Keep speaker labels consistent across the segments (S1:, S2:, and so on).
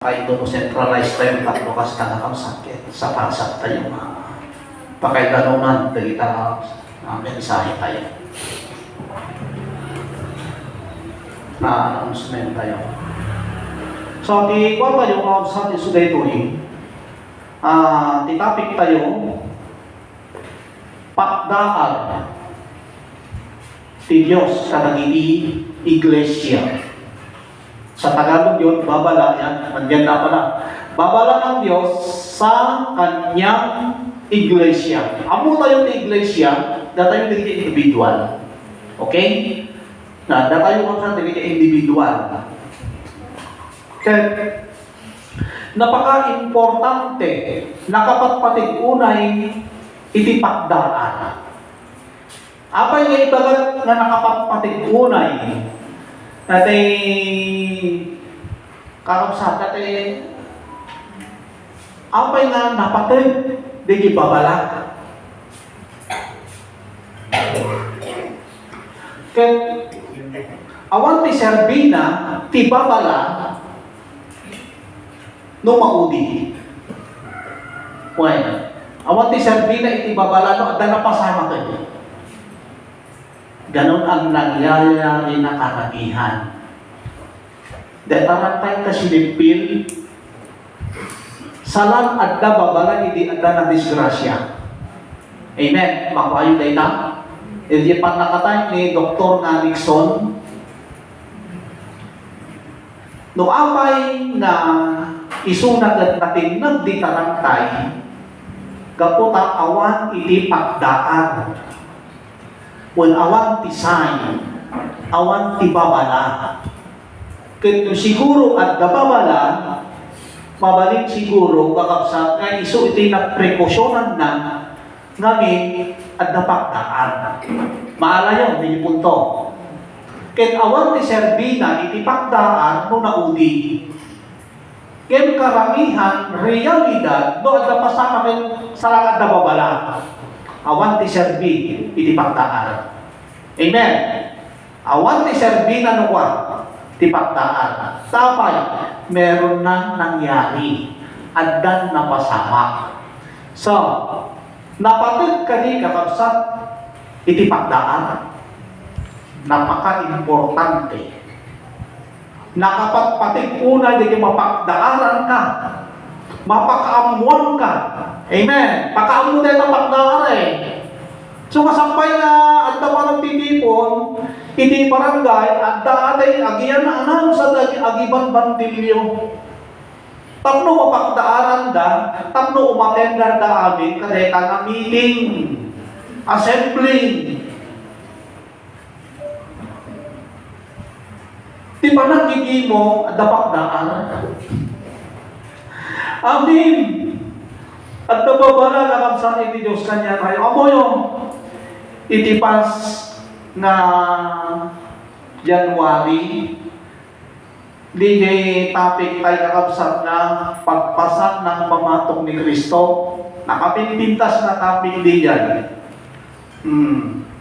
S1: Ay ito centralized tayo tatlo kas ka sakit sa pasat tayo pakaiganuman dali ka mensahe tayo na announcement tayo. So di kwa tayo sa atin suday ito di topic tayo pakdaan ti Diyos kanagiti iglesia. Sa Tagalog yun, babala yan. Nandiyan na pala. Babala ng Diyos sa kanyang iglesia. Amo tayo ng iglesia, datayo ng individual. Okay? Na datayo ng individual. Kaya, napaka-importante na kapatpatig unay itipakdaan. Apay nga ibagat nga nakapatpatig unay natay karusat natay apay nga napatid di babala ket awan ti serbina ti babala no maudi bueno awan ti serbina iti babala no adda napasama kayo. Ganon ang nangyayari na karamihan. Datarantay ka silipil, salang adda babala, hindi adda na disgrasya. Amen. Makuhayo tayo na. Hindi pa nakatay ni Dr. Nixon. No amay na isunag natin nagditarantay, kaputa awan hindi pagdaan. When awan ti sign, awan ti babala. Kaya siguro at babala, mabalik siguro kakapsat nga iso iti nagprekosyonan na ngamin at napagdaan. Maala yun, hindi punto. Kaya awan ti serbina, iti pagdaan mo naudi. Kaya karamihan, realidad, no at napasama kayo sa langad na babala. Awan ti serbi, iti pagdaan. Amen. Awan ti serbi na nukwa, ti pagdaan. Tapay, meron na nangyari. Addan na pasama. So, napatid ka ni kakabsat, iti pagdaan. Napaka-importante. Nakapagpatig una, di mapagdaaran ka. Mapakaamuan ka. Amen. Pakaamu tayo ng pagdaan So kasampay na at naman titipon, iti barangay, at daatay agiyan na anan sa agiban bandilyo. Tapno mapagdaaran da, tapno umatendar da amin, kadeta nga meeting, assembly. Di ba nagiging mo at napagdaaran? Amin. At nababala na kang sa ni Diyos kanya tayo. Amo yung itipas na January, di topic tayo nakabsat na pagpasak ng pamatok ni Kristo. Nakapinpintas na topic di yan.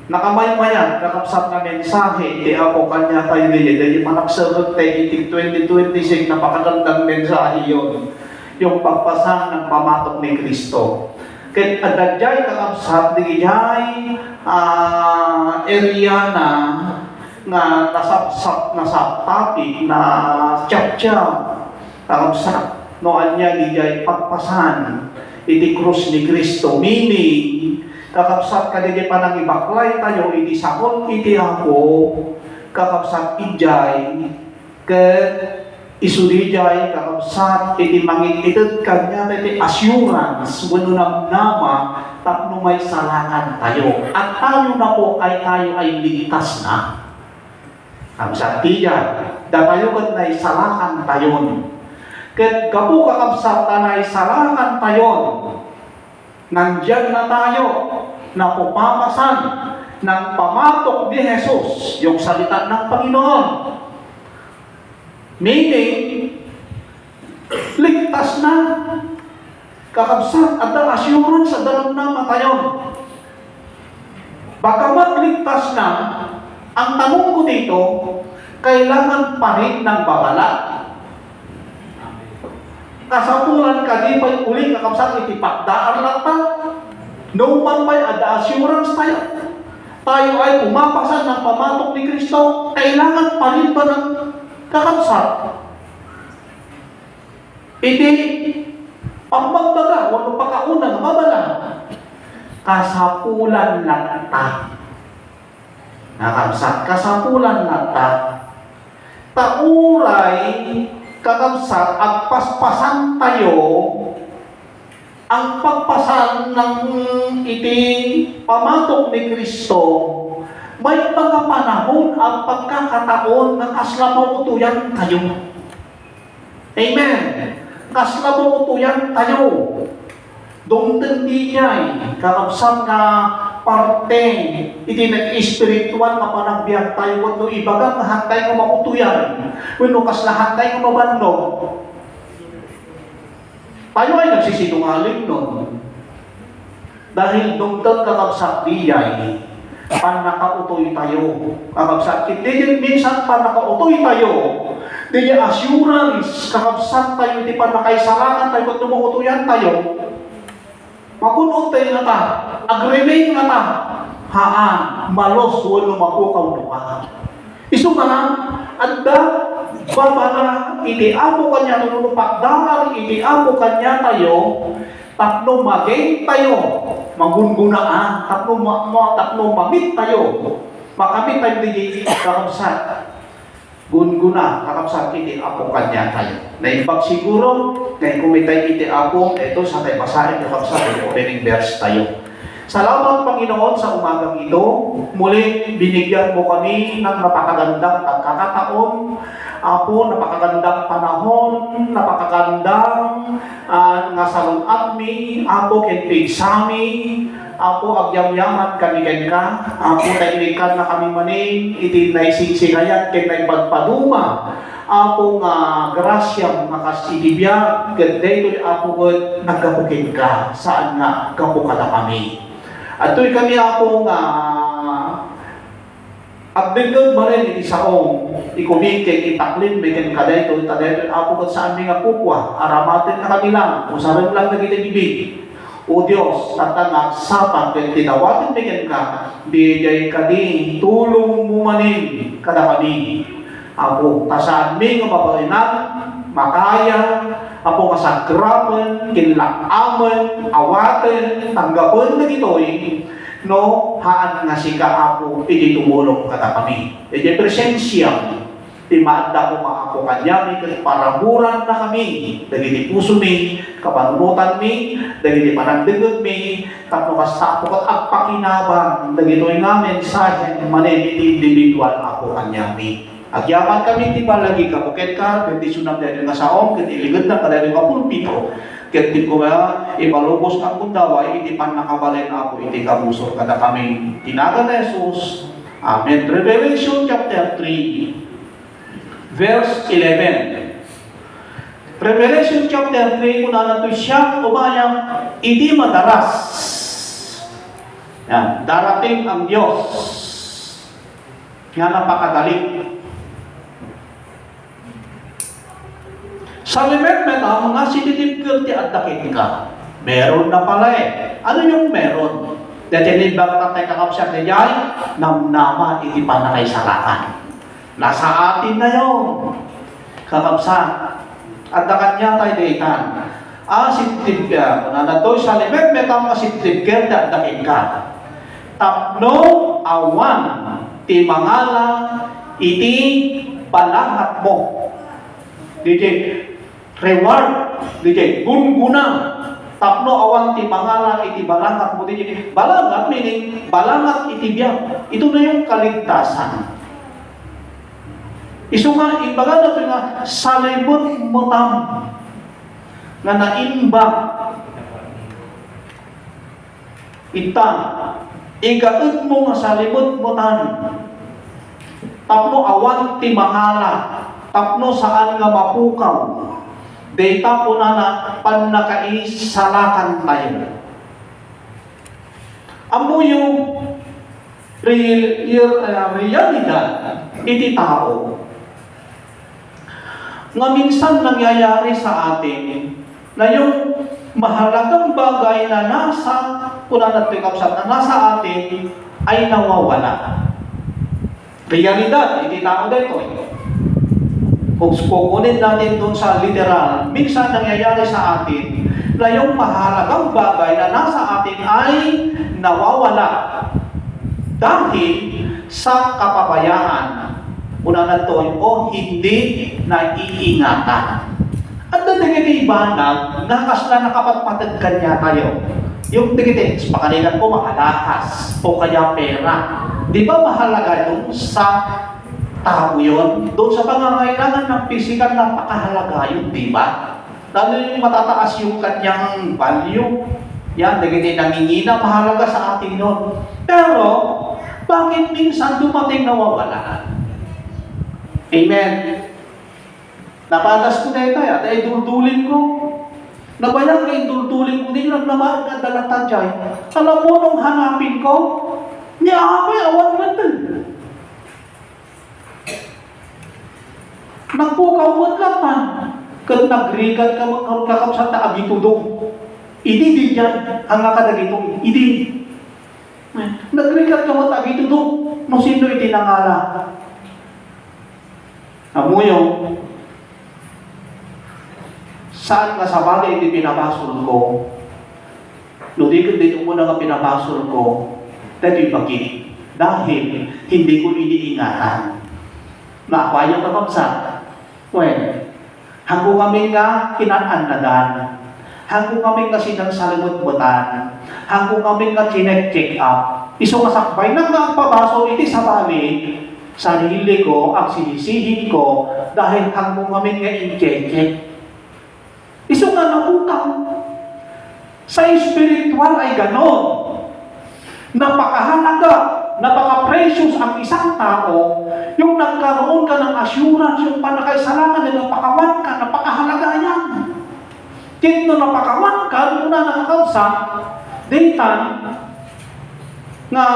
S1: Nakamay-mayan, nakabsat na mensahe, di ako kanya tayo di yan. Dahil manaksagot tayo itig 2026, napakagandang mensahe yun. Yung pagpasan ng pamatok ni Kristo. Kaya adadjay kakabsat, digijay area na nasapsap na topic na tiyap-tiyap kakabsat. Noan niya digijay pagpasan iti krus ni Kristo. Meaning, kakabsat ka digijay pa nang ibaklay tayo, iti sakon iti ako, kakabsat ijay, isudijay kakabsat iti mangititid kanya iti assurance wano namnama tapno may salangan tayo at tayo na po ay tayo ay ligtas na kakabsat ijay datayo kat na isalangan tayon kat kapo kakabsat na isalangan tayon nandyan na tayo na pupapasan ng pamatok ni Jesus yung salita ng Panginoon. Meaning, ligtas na. Kakabsat at ang assurance sa dalam na matayon. Bagamat ligtas na, ang tanong ko dito, kailangan pa rin ng babala. Kasapulan ka di pa'y uli kakabsat iti pagdaan lang ta. No man may ada assurance tayo. Tayo ay pumapasan ng pamatok ni Kristo. Kailangan pa rin ba ng kakabsat? Iti pagmagbaga, wano pagkaunang mabala. Kasapulan lang ta. Kakabsat, kasapulan lang ta. Tauray, kakabsat, at paspasan tayo ang pagpasan ng iti pamatok ni Kristo. May mga panahon at pagkakataon na kaslamaw utuyan tayo. Amen. Kaslamaw utuyan tayo. Dungtan di niya'y kakabsat nga parte iti nag-espiritual na panagbiyak tayo wano ibagang hantay nga makutuyan wano kaslahantay nga mabandog. Tayo ay nagsisinungaling nun. Dahil dungtan kakabsat diyay panakautoy tayo. Kakabsat hindi minsan panakautoy tayo. Di assurance kakabsat tayo di panakaisalangan tayo kung tumuutoyan tayo. Mapunod tayo nga ta, agremain nga ta, haan, malos, wano mapukaw nuka. Iso ka lang, anda, babala, iti amo kanya nunupakdaan, iti amo kanya tayo, tapno maging tayo, magungunaan, tapno mamit tayo, makamit tayo di kakabsat. Gunguna, kakabsat iti apo kanya tayo. Naimbag siguro, ngayon kumitay iti apo, ito sa tayo basahin kakabsat, opening verse tayo. Salamat Panginoon sa umagang ito. Muli, binigyan mo kami ng napakagandang pagkakataon. Apo, napakagandang panahon, napakagandang nga salunat mi, apo, kenpigsami, apo, agyamyaman kami ka, apo, nailikan na kami maning, iti naisingsingayan, ken naipagpaduma, apo nga grasyam, makasitibiyag, ganda ito'y apo, nagkapukin ka, saan nga, kapukala kami. At ito'y kami, apo, nga, agdengdeng ba rin iti saong, ikumikik, itaklin, bikin kadayto, apo, kat saan mi nga pupwa, aramatin na kanila, usaran lang nagitibibig. O Diyos, tatangak sapat kaya tinawatin bikin ka, bigay ka di, tulong mo manin, kada kami. Apo, tasaan mi nga mabalinan, makaya, apo kasagraman, kinlakaman, awatin, tanggapan na gito'y, no, haan nga sika apo, hindi tumulong kada kami. E di presensya, timaanda ko maapo kanya, may paramuran na kami, dagiti puso mi, kapanunutan mi, dagiti panagdegod mi, tapno kasapo kat agpakinabang, dagito'y nga mensahe, manin iti individual ako kanya mi. Agyaman kami ti palagi ka, bukit ka, bendisyonam dahil nga saong, kat iligad na kadahil nga pulpito, kat di ko ba, ipalubos ang kundaway, iti pan nakabalin ako, iti kabusor, kada kami tinaga na Jesus. Amen. Revelation chapter 3, verse 11. Revelation chapter 3, kung na ito'y siyang umayang, hindi madaras. Yan, darating ang Diyos. Nga napakadali. Sa limit meta, mga sititipkir ti addakin ka. Meron na pala eh. Ano yung meron? Dati nilbang tatay kakapsyak ni Jai, namnama iti panakaisalakan. Nasa atin na yun. Kakabsat. At na kanya tayo daytan. Sitib ka. Kung na ito sa limit, may tama sitib ka, dakin ka. Tapno awan ti mangala iti palahat mo. Dije reward. Dije gunguna. Tapno awan ti mangala iti balangat mo. Dije balangat meaning balangat iti biyak. Ito na yung kaligtasan. Iso nga, imbaga na ito nga, salibot motam nga naimbag itang igaud mo nga salibot motam tapno awan ti mahala tapno saan nga mapukaw data po na panakaisalakan tayo. Amo yung realidad iti tao nga minsan nangyayari sa atin na yung mahalagang bagay na nasa na nasa atin ay nawawala. Realidad, hindi tao dito eh. Kung kukunin natin doon sa literal, minsan nangyayari sa atin na yung mahalagang bagay na nasa atin ay nawawala dahil sa kapabayaan. Una na to, o hindi naiingatan. At natigiti ibanag, nakasla nakapatpatid kanya tayo. Yung tigiti, pakalilan ko makalakas o kaya pera. Di ba mahalaga yun sa tao yun? Doon sa pangangailangan ng physical, napakahalaga yun, di ba? Lalo yung matataas yung kanyang value. Yan, tigiti nangingina, mahalaga sa atin yun. Pero, bakit minsan dumating nawawala? Amen. Napatas ko na ito, at ay duldulin ko. Nabayang ay duldulin ko, hindi lang naman kadalatan dyan. Alam mo, nung hanapin ko, niya ako ay awan natin. Nagpukaw lang man. Kung nagrigal ka magkakap sa taagitudong. Hindi din yan, ang nakadagitong. Hindi. Nagrigal ka magkakagitudong. No sino itinangala? Amuyong, saan nga sa bagay hindi pinabasol ko? Nudikot dito muna nga pinabasol ko, dahil bakit? Dahil hindi ko iniingatan. Naakwayo ka kapsa. Well, hanggang kami nga kinananadan, hanggang kami nga sinagsalimot-butan, hanggang kami nga kinek-check up, iso masakbay na nga ang pabasol iti sa balik, sarili ko, ang sinisihin ko, dahil hanggang kami nga in-check. Iso nga nabukaw. Sa spiritual ay ganon. Napakahalaga, napaka-precious ang isang tao, yung nagkaroon ka ng assurance, yung panakaisalangan na napakawan ka, napakahalaga yan. Kito napakawan ka, muna nakakausap, daytan, nga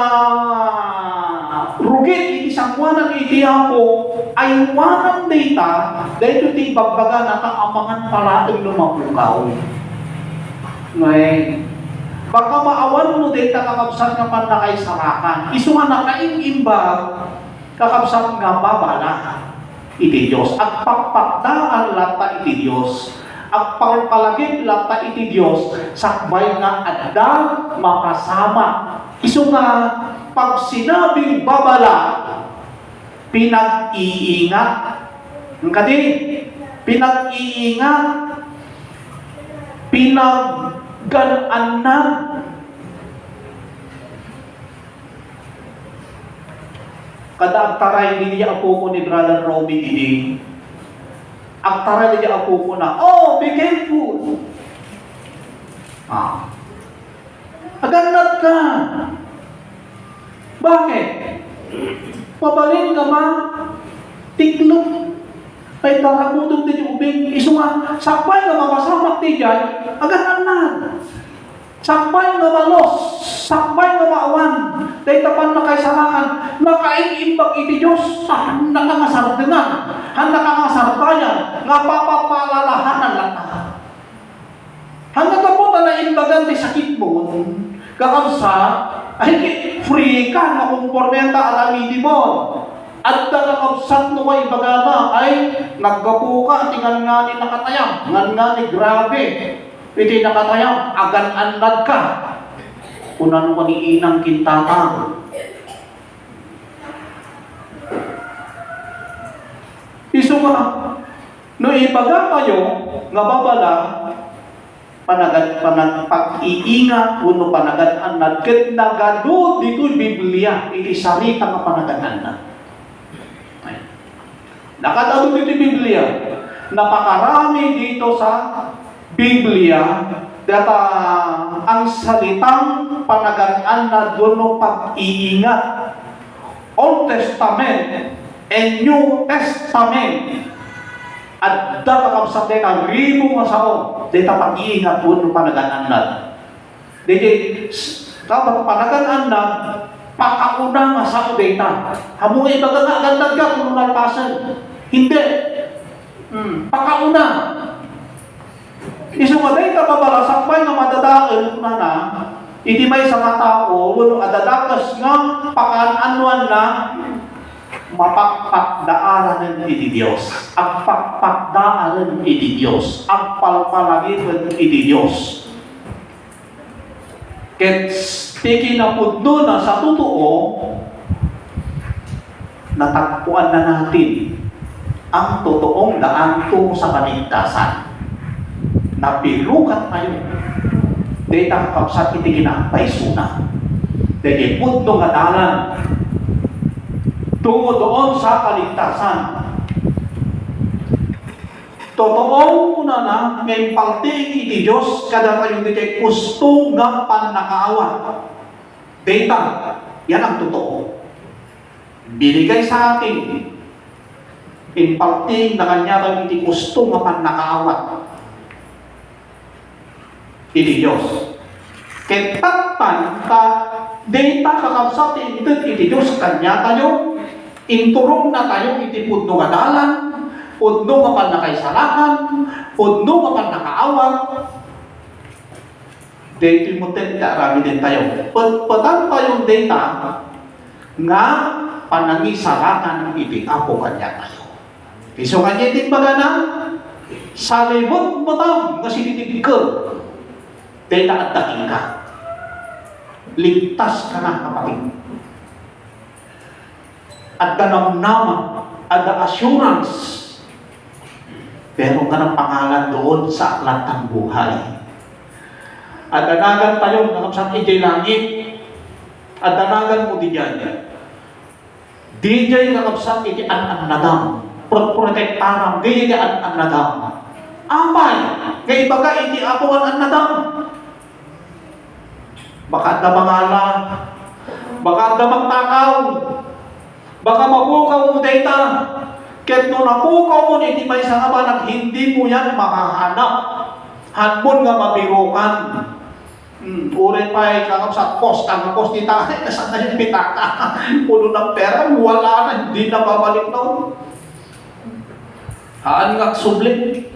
S1: rugit isang wanang itiyapo ay wanang data dahil ito bagbaga na kaamangan pala ang lumapukaw. Ngayon, baka maawan mo data kakabsat nga pan na kay sarakan. Iso nga nakaingimbag kakabsat nga babala iti Diyos. At pagpagdaan lata iti Diyos. Ang pagpalagip lata iti Diyos sakbay nga adda makasama. Iso nga, pag sinabing babala, pinag-iingat. Ang kadi, pinag-iingat, pinag-ganaanan. Kada ang taray niya ako ko ni Brother Romy ini. Ang taray niya ako ko na, oh, be careful. Agad ka. Bakit? Pabalin ka ba? Tiklop. Ay taragutong din yung ubing. Iso nga, sakbay nga makasamak di dyan, agad na. Sakbay nga malos. Sakbay nga maawan. Dahil tapan na kay sarakan, nakaingimbag iti Diyos. Nakangasarap din nga. Nakangasarap tayo. Nga papapalalahanan lang na. Hanggang ka po na imbagan di sakit mo, kakamsa, ay free ka na kumpormenta alamidi mo. At nakakabsat mo ay bagana ay naggapo ka, tingan nga ni nakatayang, ngan nga ni grabe. Iti nakatayang, agan-anad ka. Kunan mo ni inang kintatang. Iso nga, no ibaga kayo, nga babala, pag-iingat, uno panagan-anad, ket nagado dito'y Biblia, iti sarita nga panagan-anad. Nakadado dito'y Biblia, napakarami dito sa Biblia, data ang salitang panagan-anad, uno pag-iingat, Old Testament and New Testament. At dapat ang ribo masao, dito pag-iingat po ng panagan-anad. Dito, kapag panagan-anad, pakauna masao dito. Hamung ibaga nga, agad ka kung nalpasan. Hindi. Pakauna. Isu nga day kababalasak pa nga madadakel na iti may sa mga tao, wano adadakas nga pakaan-anuan na mapakpakdaaran iti Diyos. Ang pakpakdaaran iti Diyos. Ang palpalagitan iti Diyos. Ket tiki na pudno na sa totoo, natagpuan na natin ang totoong daan tungo sa kaligtasan. Napilukat tayo. Dahil kakapsat iti kinapaysuna. Dahil pudno nga dalan tungo doon sa kaligtasan. Totoong una na, may palti iti Diyos, kada kayo dito gusto nga panakaawat. Data, yan ang totoo. Binigay sa atin, impalti na kanya kayo iti gusto nga panakaawat. Iti Diyos. Ketatan ka, data kakapsat iti Diyos, kanya tayo, inturong na tayo iti pudno nga dalan, pudno nga panakaisalakan, pudno nga panakaawat. Dito mo din karami din tayo. Patan tayong data nga panangisalakan iti apo kanya tayo. Iso kanya din bagana, sa limot matang nga sinitibikal, data at dating ka. Ligtas ka na kapatid. At ganamnama, at assurance. Pero ka ng pangalan doon sa aklat ng buhay. At danagan tayo, nakapsang ijay langit. At danagan mo di yan. DJ nakapsang ijay an-an-nadam. Protektaram, di yan an-an-nadam. Amay, kay baga iti ako an-an-nadam. Baka da mangala, baka da magtakaw, baka mapukaw mo data. Ket no napukaw mo iti may sa abanag, hindi mo yan makahanap. Hanmon nga mabirukan. Ulit pa ay kakapsat post, ang post ni tayo, nasa na yung pitaka. Puno ng pera, wala na, hindi na babalik na. Haan nga sublit.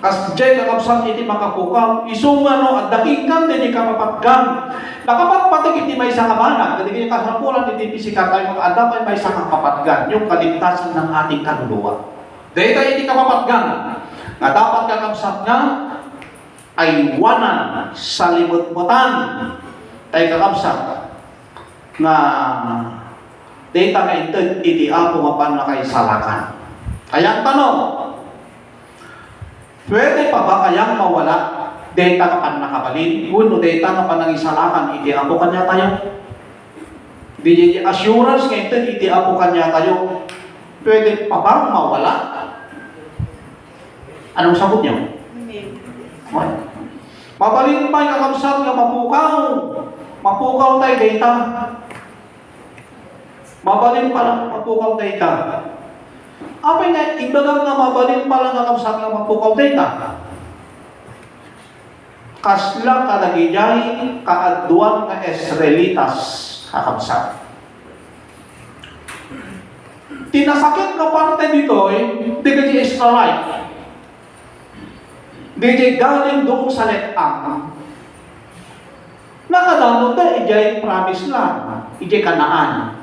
S1: As jay kakapsat iti makapukaw, isumano at dakikan din ikapapatgan. Nakapatpatig iti may isang abanag, kasi kaya kasapulan iti pisika tayo mga adapay may isang kapapatgan, yung kaligtasan ng ating kaluluwa. Dahil tayo iti kapapatgan, nga dapat kakapsat nga, ay wanan sa limot-mutan tayo kakapsat nga data nga iti apo mapan na kay salakan. Kaya ang tanong, pwede pa ba kayang mawala data ka pan nakabalin? Uno, data nga panangisalakan, iti apo kanya tayo. Di assurance nga iti apo kanya tayo. Pwede pa bang mawala? Anong sagot niyo? Mabalin pa yung kakamsat nga mapukaw. Mapukaw tayo data. Mabalin pa lang mapukaw data. Apa nga, imbagang nga mabalin pa lang kakamsat nga mapukaw data. Kasla kadagijay kaaduan nga Israelitas kakamsat. Tinasakit na parte dito di ka di Israelite. Di galing doon sa letang. Nakadamot na, ijay promise lang. Ijay Kanaan.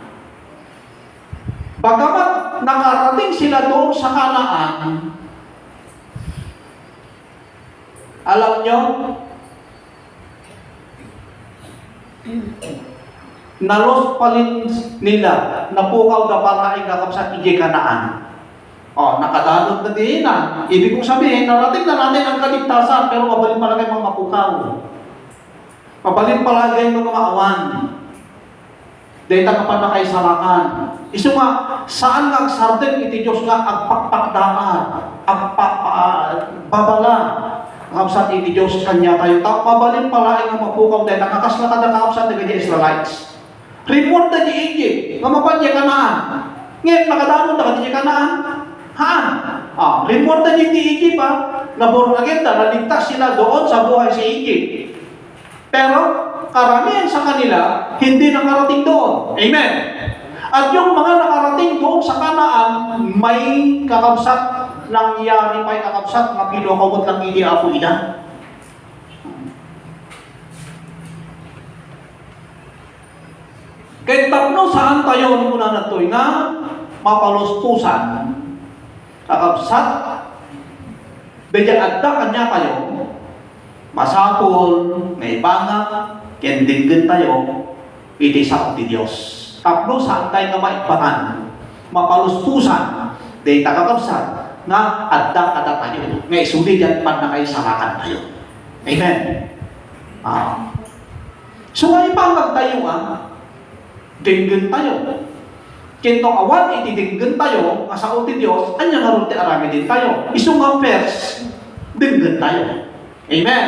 S1: Bagamat nakarating sila doon sa Kanaan, alam nyo, nalos pa rin nila, napukaw na para ikakapsat ijay Kanaan. Nakadalot na din na. Ibig kong sabihin, narating na natin ang kaligtasan, pero mabalin palagay mga mapukaw. Mabalin palagay mga maawan. Dahil ka pa na kayo salakan. Iso nga, saan nga agsarden iti Diyos nga agpakpakdaan, babala. Nakapsat iti Diyos kanya tayo. Mabalin palagay nga mapukaw dahil nakakaslatan na nakapsat na Israelites. Report na di Egypt, nga mapanya Kanaan. Ngayon, nakadamot na kanya Kanaan. Report na di Egypt na born again na naligtas sila doon sa buhay sa Egypt. Pero, karamihan sa kanila, hindi nakarating doon. Amen. At yung mga nakarating doon sa Kanaan, may kakabsat nangyari pa'y kakabsat, nga pinokawot lang hindi ako ina. Kaya tapno saan tayo muna na ito'y nga mapalustusan, kakabsat, bedya adda kanya tayo, masapol, may banga, kendinggan tayo, iti sa ti Diyos. Tapno saan tayo nga maipatan, mapalustusan, day kakabsat, nga adda kada tayo, nga isuli yan pan na kayo sarakan tayo. Amen. So nga ipangag tayo dinggan tayo. Kento awan iti dinggan tayo, nga sa uti Diyos, anya nga ron ti arami din tayo. Isong nga first, dinggan tayo. Amen.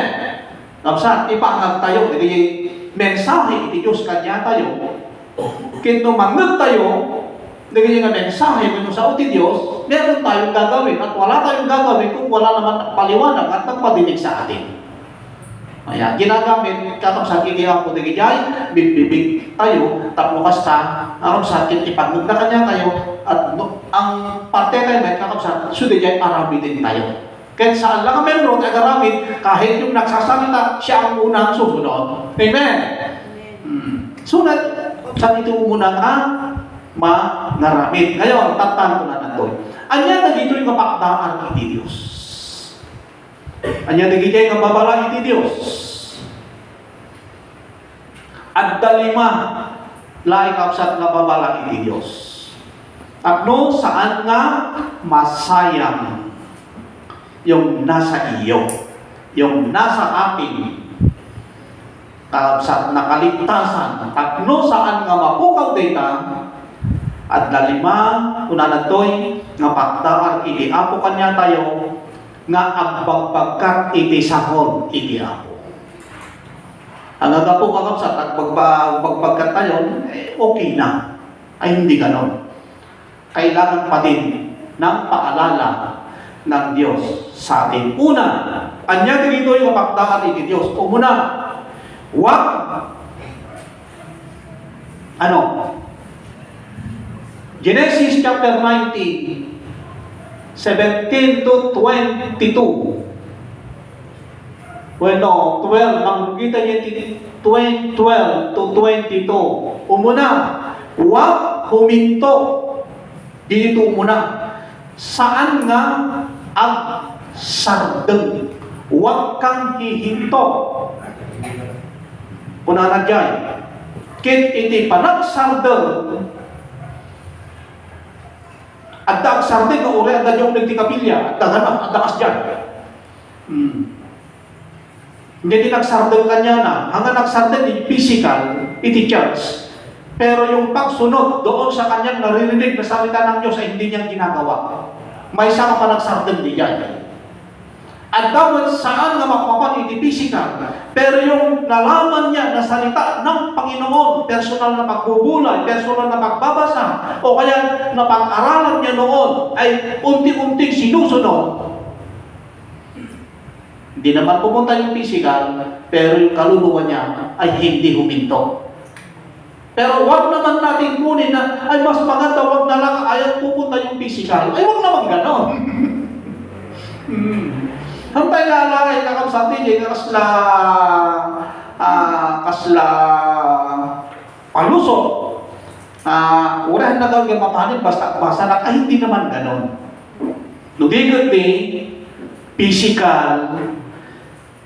S1: Kapsat, ipangag tayo, iti mensahe iti Diyos kanya tayo. Kento mangag tayo, iti nga mensahe kung sa uti Diyos, meron tayong gagawin. At wala tayong gagawin kung wala naman paliwanag at nagpadinig sa atin. Ayan, ginagamit, katong sakit ako digijay, bibibig tayo, tapos kasta, ang sakit ipagod na kanya tayo, at ang parte tayo may kakapsat, sudijay arami din tayo. Kaya saan lang ang membro, tagaramid, kahit yung nagsasalita, siya ang unang susunod. Amen? So, saan ito muna nga, mangaramid. Ngayon, tatan ko na nandun. Anya na dito yung kapakdaan iti Diyos. Anya nagigay nga babala iti Diyos. At dalima laing kapsat nga babala iti Diyos. At no saan nga masayang yung nasa iyo, yung nasa ating kapsat na kaligtasan. At no saan nga mapukaw data at dalima unanatoy nga pakdaan iti apo kanya tayo nga agbagpagkat iti sahod iti apo. Ang agapo kakapsat at pagbagpagkat tayo, okay na. Ay hindi ganon. Kailangan pa din ng paalala ng Diyos sa atin. Una, anya dito yung mapagdaan iti Diyos. Umuna, wag Genesis chapter 19 17 to 22. Bueno, 12. Ang kita niya 12 to 22. Umuna, huwag huminto. Dito umuna. Saan nga ang sardeng? Huwag kang hihinto. Una na dyan. Kit iti panagsardeng. At dagsardeng nga uri, at yung nagtikapilya, at daganap, at dakas dyan. Hindi nagsardeng kanya na. Hanggang nagsardeng yung physical, iti church. Pero yung pagsunod doon sa kanyang naririnig na salita ng Diyos ay hindi niyang ginagawa. May isang pa nagsardeng di yan. At dapat saan nga mapapan iti physical. Pero yung nalaman niya na salita ng Panginoon, personal na pagbubulay, personal na pagbabasa, o kaya na pag-aralan niya noon ay unti-unting sinusunod. Hindi naman pumunta yung physical, pero yung kaluluwa niya ay hindi huminto. Pero wag naman natin kunin na, ay mas maganda, wag na lang, ayaw pupunta yung physical. Ay wag naman ganon. Hantay nga lang ay kakabsatin niya, kasla palusok. Urahan na daw yung mamahanin, basta na, ay hindi naman ganon. Lugigot physical,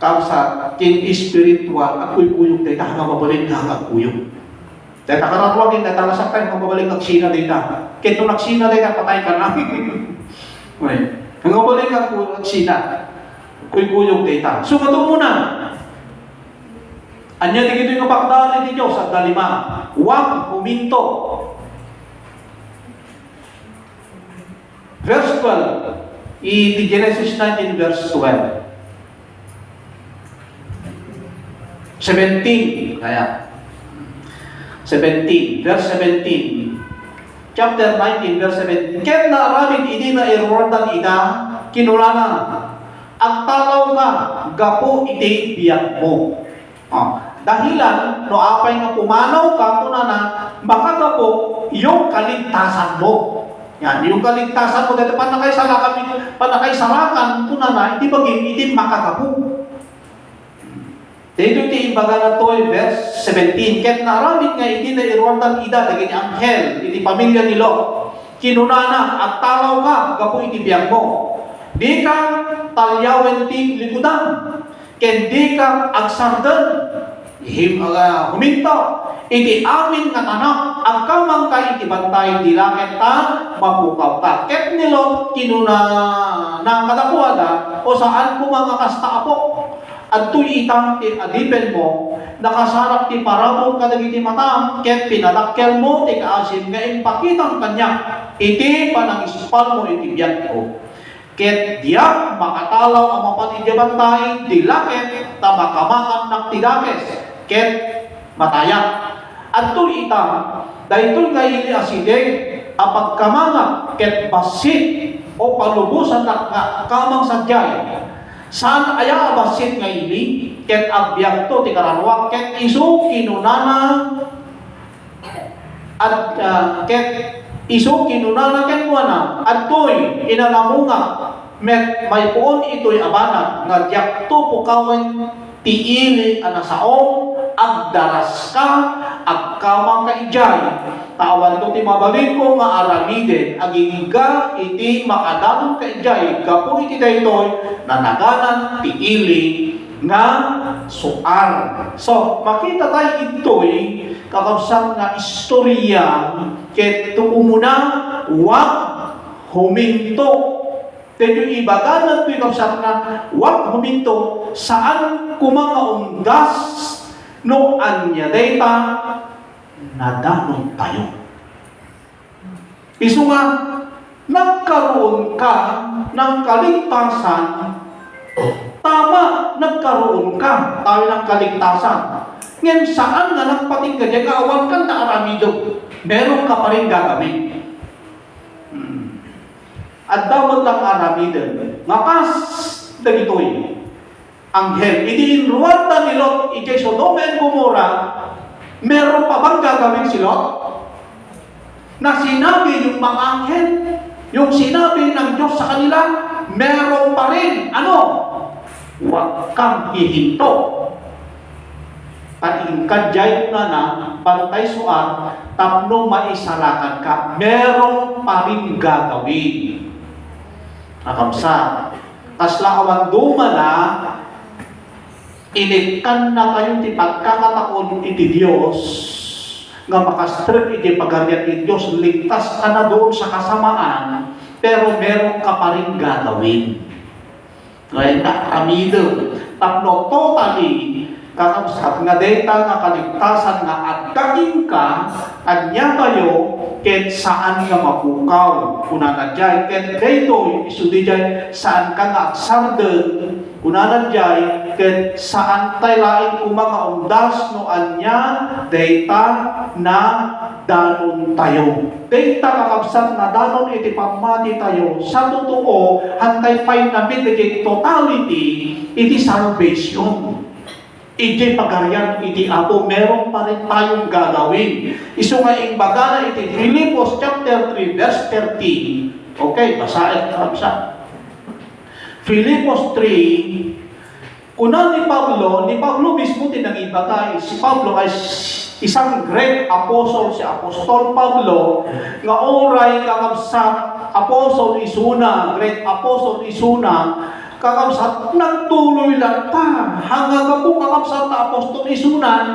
S1: kapsa, kin spiritual, at kuyog dito, hanga mabalik na hanga kuyog. Dahil kakaratuwagin, dahil talasak tayo, mabalik nagsina dito. Kito nagsina dito, patay ka na. Hanga mabalik nagsina. Kuyog data. So, ito muna. Anya dito yung kapakdaan ni Diyos at dalima. Huwag huminto. Verse 12. Di Genesis 19 verse 12. 17. Kaya. 17. Verse 17. Chapter 19 verse 17. Ken na aramid idi na irordan ida kinulana. Ang talaw nga, gapo iti biyak mo. Dahilan, no apay nga pumanaw ka, na makagapo yung kaligtasan mo. Yan, yung kaligtasan mo, dito panakaisalakan, ito na, hindi bagay, makakapu. Dito iti imbaga na to, verse 17, ket naramid nga iti na irwantan ida, dagiti anghel, iti pamilya ni Lot. Kinunana, at talaw ka, gapo iti biyang mo. Di ka talyawen ti likudan, ken di ka agsardan, huminto, iti amin nga anak, ang kamang ka iti bantay di langit ta, mapukaw ka. Ket ni Lot, kinuna na kadakuada, o saan ko mga kasta apo, at tuyitang ti adipen mo, nakasarap ti paramong kadagiti matam, ket pinadakkel mo ti kaasim nga impakitang kanya, iti panangispal mo iti biyak ko. Ket diyak makatalaw ang mapanidibantay, di lakit, tamakamakan ng tidakes, ket matayak. At tuyitang, dahil nga ili asideg, apagkamanga, ket basit, o palubusan na kamang sadyay. Saan aya abasit nga ili, ket abiyag to ti karanwak, ket isu kinunana, at ket isu kinunana ket kuana, at to'y inalamunga, met may puon ito'y abanag, nga diyak to pukawen ti ili anasaong, agdaras ka, agkamang kaijay, tawan to ti mabalik ko nga aramiden, agigiga iti makadamang kaijay, gapo iti daytoy, nanaganan ti ili nga suar. So, makita tayo ito'y kakabsang nga istorya, ket umuna, wag huminto. Kaya yung ibaganan ko yung kapsat na wag huminto saan kumangaundas no anya data nadanon tayo. Isu nga, nagkaroon ka ng kaligtasan, tama, nagkaroon ka tayo ng kaligtasan. Ngayon, saan nga nagpating ka dyan, kaawan ka na aramido, meron ka pa rin gagawin. At dapat lang aramidan, ngapas dagitoy anghel. Idiinruan na ni Lot, iti Sodoma and Gomorra, meron pa bang gagawin si Lot? Na sinabi yung mga anghel, yung sinabi ng Diyos sa kanila, meron pa rin. Ano? Huwag kang hihinto. Patingkadjay na na, pantay suar, tapno maisalakan ka, meron pa rin gagawin. Nakamsa, kasla awan dumana, inikan na kayo ti pagkakatakon iti Diyos, nga makastrip iti pagarian iti Diyos, ligtas ka na doon sa kasamaan, pero meron ka pa rin gagawin. Kaya nakamido, tapno totally, kakabsat nga data nga kaligtasan nga at kaging ka, anya kayo, ket saan nga mapukaw, kuna na dyan, ket dayto, isudi dyan, saan ka nga agsarden, kuna na dyan, ket saan tayo lain kumangaundas, no anya, data na danon tayo. Data kakabsat na danon iti pamati tayo, sa totoo, hantay pa'y nabit totality, iti salvation. Iti pagarian, iti apo, meron pa rin tayong gagawin. Isu nga imbaga na iti Filipos chapter 3, verse 13. Okay, basahin ka sa Filipos 3. Kuna ni Pablo mismo tinangibaga, si Pablo ay isang great apostle, si Apostol Pablo, nga oray kakabsat apostle isuna, great apostle isuna, kakabsat, nagtuloy lang pa. Hanggang po kakabsat na apostol isunan,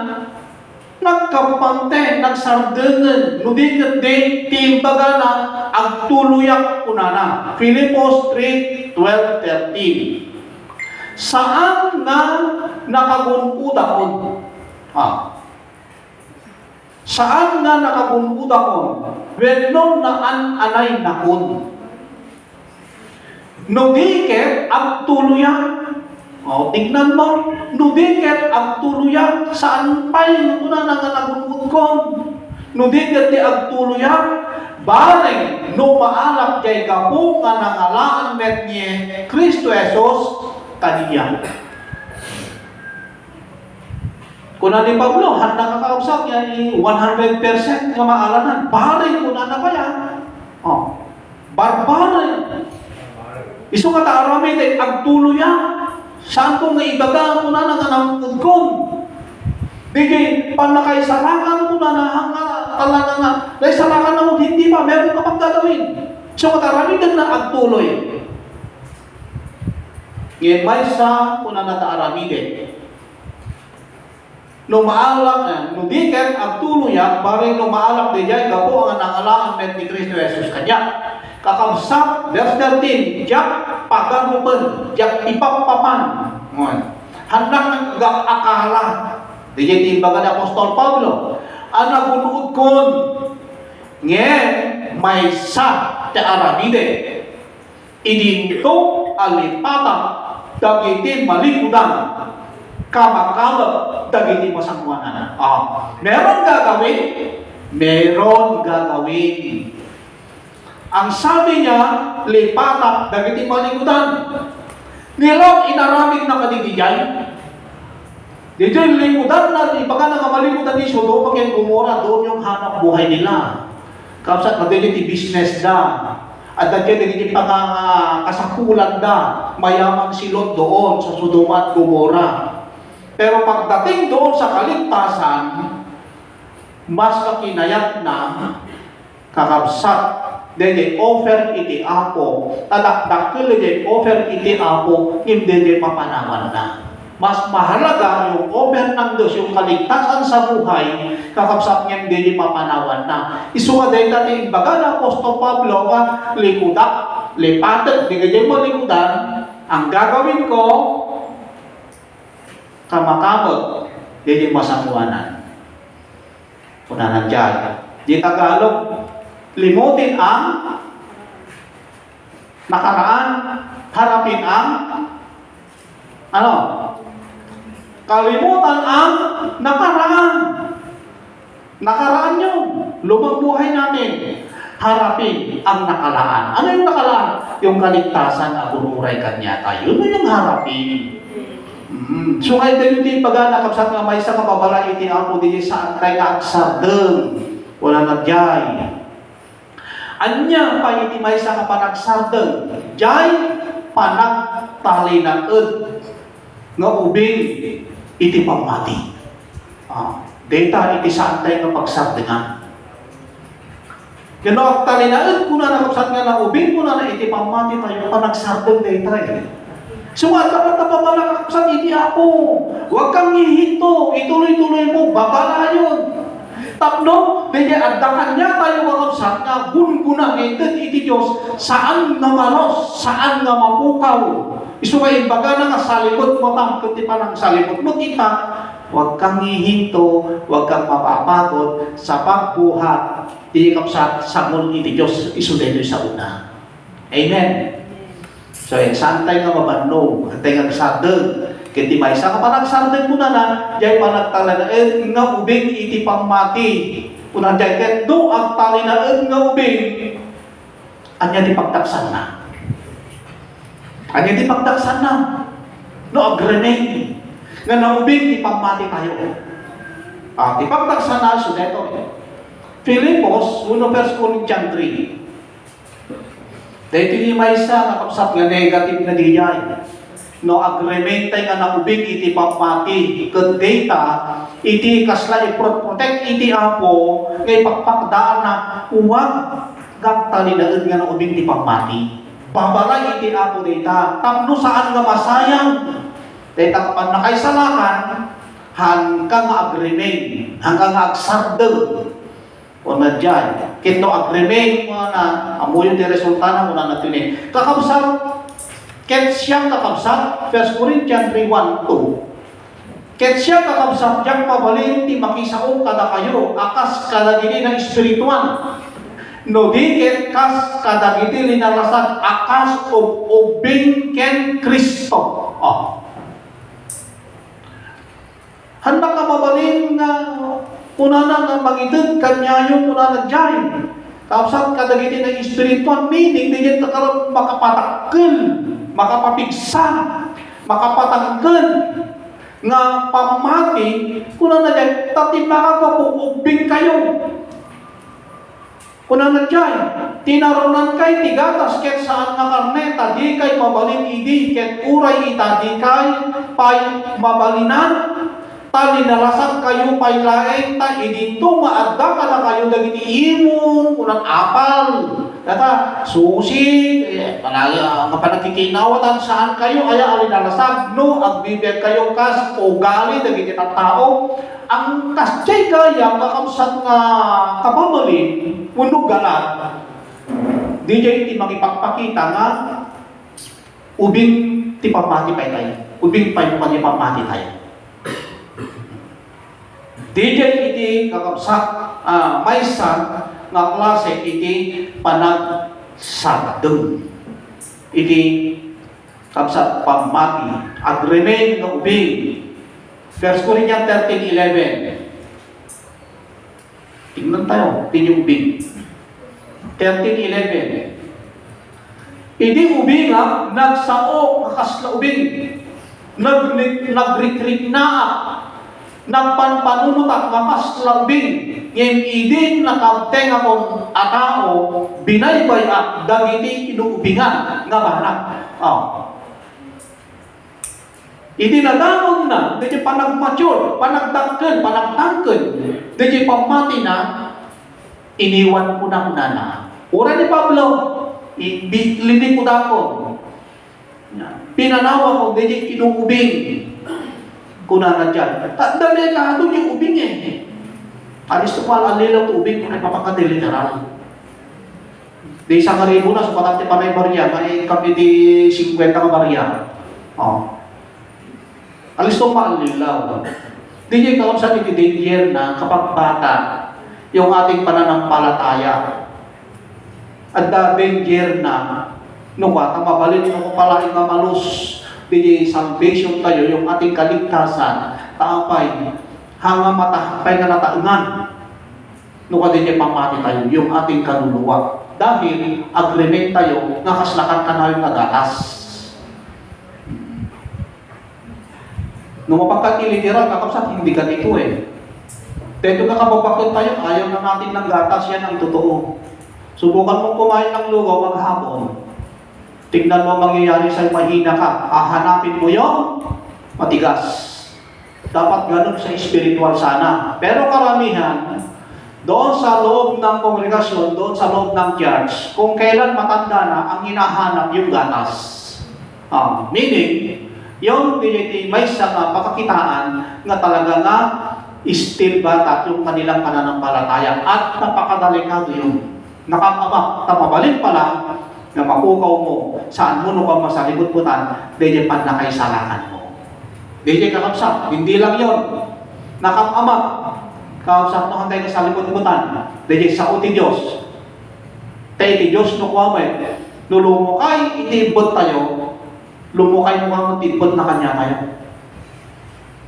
S1: nagkampante, nagsardenan, nudigat din, timbaga na, ang tuluyak kunana. Filipos 3:12-13. Saan nga nakagunpudakon? Saan nga nakagunpudakon? Wenon na anay nakon. Nudiket ang tuluyan. Tignan mo, nudiket ang tuluyan. Saan pa'y kuna nga nagunpudkon? Nudiket di ang tuluyan. Bareng no maalak jay gapo nga nangalaan met niye Kristo Jesus kaniya. Kuna ni Pablo, handa kakakabsak niya 100% nga maalanan. Bareng kuna na kaya. Barbaren. Isu kata arami day agtuluya. Saan kong naibaga ko na nanganangkod ko? Di panakay sarakan ko na hanga talaga nga. Dahil sarakan na mo, hindi pa, meron ka pang gagawin. So kata arami day na agtuloy. Ngayon may sa kuna na arami day. Lumaalak, nudiken agtuluyan, baring lumaalak di jay gapo ang nangalaan met ni Kristo Jesus kanya. Kakabsat, verse 13, jak pagarupan, jak ipapapan. Handang akala. Di jay timbaga ni Apostol Pablo. Anagunuod kon, nge, may sa te aramide. Idinto alipata, dagiti malikudan. Kamakagap, dagiti masangwanan. Meron gagawin? Meron gagawin. Ang sabi niya, lipata, dagiti malikudan. Nilang inaramid na kadigijay. Dijay likudan na, ibaga nga malikudan ni Sodoma kaya Gomora, doon yung hanap buhay nila. Kapsat, magigiti business da. At dagiti kasakulan da. Mayaman silot doon sa Sodoma at Gomora. Pero pagdating doon sa kaligtasan, mas kakinayat na kakabsat. Dede offer iti Apo, tadakdakil dede offer iti Apo, hindi dede mapanawan na. Mas mahalaga yung offer ng Diyos, yung kaligtasan sa buhay, kakabsat niya hindi mapanawan na. Isuwa dahil dati baga na Apostol Pablo, likudak, lipatat, di ganyan mo likudan, ang gagawin ko, kamakamot, hindi masanguanan. Una nandiyan. Di Tagalog, limutin ang nakaraan, harapin ang ano? Kalimutan ang nakaraan. Nakaraan yun. Lumang buhay natin. Harapin ang nakaraan. Ano yung nakaraan? Yung kaligtasan na bunuray kanya tayo. Yun yung harapin. So kahit din pagana kapsat nga may sa kababala iti Apo di sa antay nga agsardeng wala na jay. Anya pa iti may sa kapanagsardeng jay panagtali na nga ubing iti pamati. Data iti sa antay nga pagsardengan. Kano agtali na kuna na kapsat nga na ubing kuna na iti pamati tayo panagsardeng data So, dapat napapalakak sa iti Apo. Huwag kang hihinto. Ituloy-tuloy mo. Babala yun. Tapno, dahil addakan niya tayo makapsat na gungguna iti Diyos saan na malos, saan na mapukaw. Isuwain baga na nga sa likod mo tangkot pa ng sa likod mo kita. Huwag kang hihinto. Huwag kang mapapagod sa pagbuhat. Di kapsat sa mul iti Diyos. Isuday sa una. Amen. So, santay nga mabanong, antay nga nagsardeng. Kiti may isa ka pa nagsardeng muna na, jay pa nagtala na, nga ubing iti pangmati. Unang jay, kendo ang tali na, nga ubing, anya di pagtaksan na. Anya di pagtaksan na. No, agrenade. Nga na ubing, di pangmati tayo. Di pagtaksan na, so neto. Filipos, 1 Corinthians 3. Dahil hindi may isa nakapsat nga negative na dijay. No agreement tayo nga naubing iti pagpati. Kud data, iti kasla i-protect iti Apo, ngay pagpakdaan na uwag gagtali na nga naubing iti pagpati. Babalay iti Apo data. Tapno saan nga masayang. Dahil kapan nakaisalakan, hanggang nga agreement, hanggang nga agsardeng. O na dyan, kito agreement mo na amuyo ti resulta na mo na natunin. Kakabsat, ket siyang kakabsat, 1 Corinthians 3:1-2. Ket siyang kakabsat, diyang pabalin ti makisaong kada kayo, akas kadagiti ng espirituan. No di ket kas kadagiti linalasan, akas ubing ken Kristo. Handa ka mabalin na una na nga magitid kanya yung una na dyan. Tapos kadagiti ng espirituan, meaning di yan makapatakkel, makapapigsa, makapatangkel, nga pamati, una na dyan, tati makakapuubing kayo. Una na dyan, tinarunan kay tigatas ket saan nga karne, tadi kay mabalin idi, ket uray itadi kay pay mabalinan, tali nalasan kayo pay laeng, ta idinto maadda ka na kayo dagiti imon, unang apal, data, susi, mapanagkikinawatan saan kayo, aya alinalasan, no, agbibiyag kayo kas, o gali, dagiti tao, ang kasjay kaya kakamsat nga kapamalin, punog galat, di jay iti magipagpakita nga ubing ti pamati pay tayo. Ubing pay mo pamati tayo. Di jay iti kakamsat maysa nga klase iti panagsagdeng. Iti kamsat pamati. Agrenen nga ubing. 1 Corinthians 13:11. Tingnan tayo, tingin ubing. 13:11. Idi ubing nga, nagsao kasla ubing. Nagritrik na, nagpanpanunutak makasla ubing. Ngayon idin nakabteng akong atao, binaybay at dagiti inuubingan nga bahanak. Idinadanon na, dito panagmature, panagdangken, panagtangken, dito pamati na, iniwan ko na kunana. Ura ni Pablo, linig ko dako. Pinanawa ko, dito inuubing. Kunana dyan. Delikado yung ubing eh. Alis to pala, alilaw to ubing, kung ay papakadiliteral. Di isang karibo na, supatante pa may barya, may kami di 50 ka barya. Alis to maalilaw. Di niya ikaw sa danger na kapag bata, yung ating pananampalataya. At danger na, nung bata, mabalin mo pala yung malus, di salvation tayo, yung ating kaligtasan, taapay, hanga matahapay na nataungan. Nung din niya pamati tayo, yung ating kaluluwa. Dahil, agreement tayo, nakaslakan ka na yung agatas. Nung mapagkakilitiran, kakapsat, hindi ka dito eh. Dito ka kababakit tayo, ayaw na natin ng gatas, yan ang totoo. Subukan mong kumain ng lugaw maghapon. Tignan mo mangyayari sa'yo, mahina ka. Hahanapin mo yung matigas. Dapat ganun sa spiritual sana. Pero karamihan, doon sa loob ng kongregasyon, doon sa loob ng church, kung kailan matanda na, ang hinahanap yung gatas. Meaning, yung may sa pakakitaan nga talaga nga still bata yung kanilang pananampalataya at napakadelikado yung nakamabalin pala na makukaw mo saan mo nung ka masalibutan dahil panakaisalakan mo. Dahil kakapsat, hindi lang yun. Nakamamak, kakapsat no hantay ka sa libutan dahil sa uti Diyos. Tayo ti Diyos no kuwamay, lulumukay, itibot tayo, lumukay mo ang tibot na kanya tayo.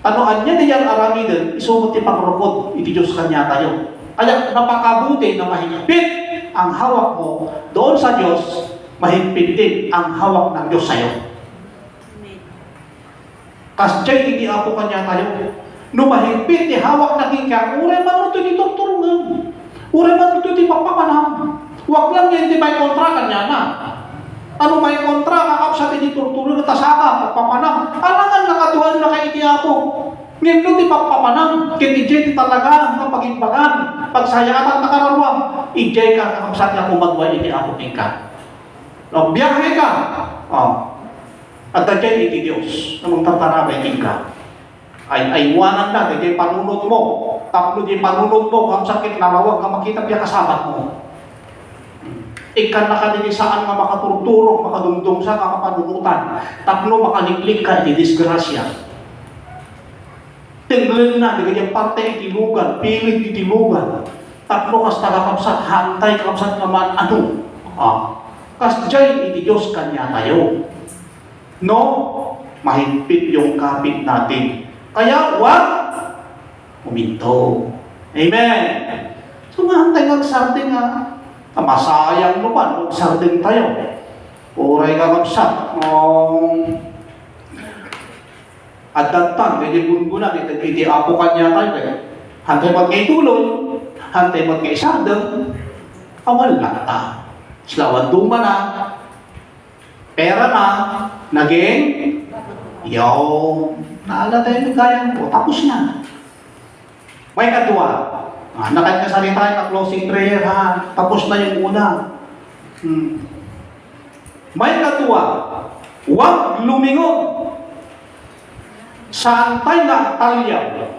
S1: Anoan niya diyan aramidin, isumot ti pagrupod, iti Diyos kanya tayo. Kaya napakabuti na mahigpit ang hawak mo doon sa Diyos, mahigpit din ang hawak ng Diyos sa'yo. Kasi hindi ako kanya tayo. No mahigpit ti hawak na kika, uray man mo ito di turturungan. Uray man mo ito di papapanam. Huwag lang yan di may kontra kanya na. Ano may kontra, kakapsat di turturungan, tasaka, papapanam. Alangan nakatuhan na kay iti ako. Ngayon di papapanam, kinijay ti talaga, mapagimbagan, pagsayatan na kararuang, ijay ka, kakapsat nga kumagwa iti ako tingka. Biyahe ka. At dyan iti Diyos, na magtatarabay tingka. Ay iwanan na, dyan panunod mo. Tapos dyan panunod mo, kung sakit nalawag, nga makita biya kasabat mo. Ikan na kanilisaan nga makaturturok, makadumdum sa kakapanunutan. Tapno makaliklik ka, iti disgrasya. Tinglin na, di kanyang parte itilugan, pilit itilugan. Tapno kas tagakapsat, hantay kakapsat naman, ano? Kas dyan, iti Diyos kanya tayo. No, mahigpit yung kapit natin. Kaya, wag huminto. Amen. So, mahantay kagsarte nga, masayang naman, magsarding tayo. Uray kakapsat, at datang, ganyan gungguna, iti apo kanya tayo. Hantay mag kay tuloy, hantay mag kay sardang, awal lang ta. Slawan duma na, pera na, naging, naala tayo ng gaya po, tapos na. May kadua, nakakasalita tayo na closing prayer ha, tapos na yung una. May kadua, huwag lumingon sa antay na talyaw.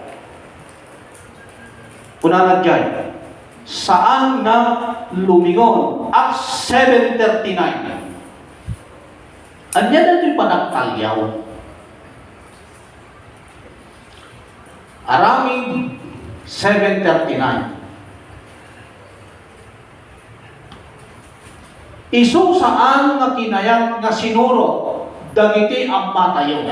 S1: Una na dyan, saan na lumingon? Acts 7:39. Anyan na ito'y panagtalyaw. Aramid 7:39. Isu saan nga kinayang nga sinuro dagiti ang matayo.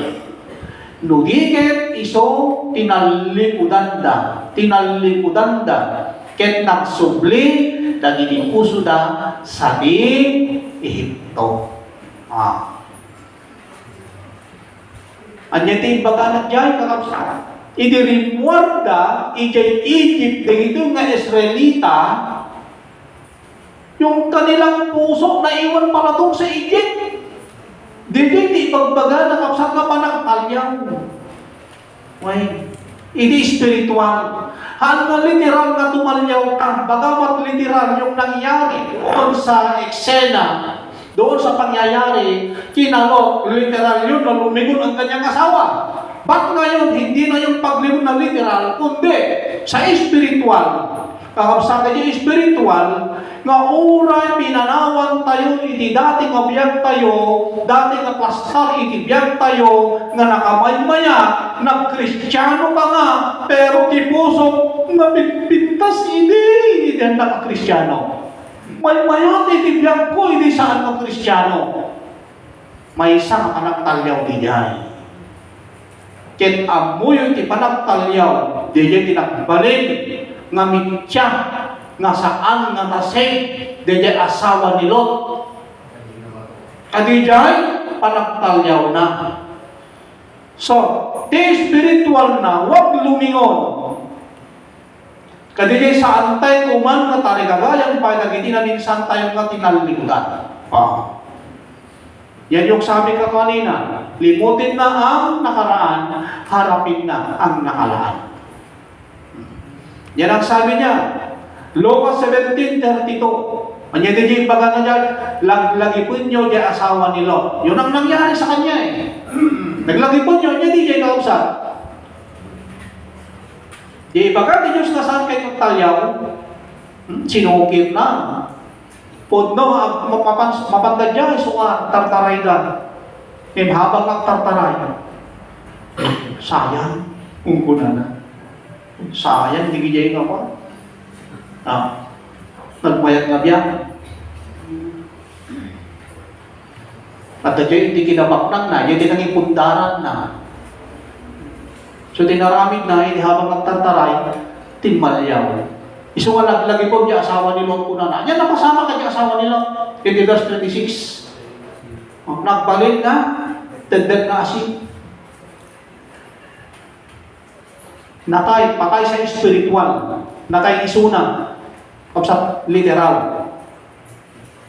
S1: Nudiket iso tinallikudanda ket nagsubli dagiti puso da sa di Ehipto. Anya ti baganak jay kakapsat. Idi rimwarda ijay Egypt dagito nga Israelita yung kanilang puso na iwan para doon sa Egypt. Di pagbaga nakapsat na panagtalyaw. Why? Hindi spiritual. Hanggang literal na tumalyaw ka, bagamat literal yung nangyari doon sa eksena, doon sa pangyayari, kinalok, literal yun na lumingon ang kanyang asawa. Ba't ngayon, hindi na yung paglingon na literal, kundi sa spiritual. Kakapsat niya spiritual, nga uray pinanawan tayo, iti dati nga biyag tayo, dati nga pastor, iti biyag tayo, nga nakamaymaya, nagkristyano ka nga, pero ti puso, nga pintas, hindi yan nakakristyano. Maymaya, iti biyag ko, hindi saan magkristyano. May isang panagtalyaw di diyan. Ket amoy ti panagtalyaw, di diyan tinakbalin, nga mitya, nga saan nga nasay, dede asawa ni Lot. Kadijay, panagtalyaw na. So, di spiritual na, wag lumingon. Kadijay sa antay kuman nga tarigagayang pagdagiti na minsan tayo nga tinalikudan. Yan yung sabi ka kanina, limutin na ang nakaraan, harapin na ang nakalaan. Yan ang sabi niya, Lucas 17:32. Anya din yung baga na dyan, laglagipon nyo dyan asawa ni Lot. Yun ang nangyari sa kanya eh. Naglagipon nyo, niya di dyan kausap. Di baga di Diyos nasaan kayo talyaw, sinukir na. Podno, mapanda dyan, sunga, tartaray na. Habang ang tartaray, sayang, ungkuna na. Sayang, hindi dyan ako. Nagmayat nga biya. At dyan hindi kinabaknang na, hindi naging pundaran na. So dinaramid na, hindi habang nagtantaray, tinmalyaw. Iso nga lagi po diya asawa ni Lot kuna na. Yan napasama ka diya asawa ni Lot. In verse 26. Nagbalik na, dagdag na asin. Patay sa spiritual. Natay isuna. Sa literal.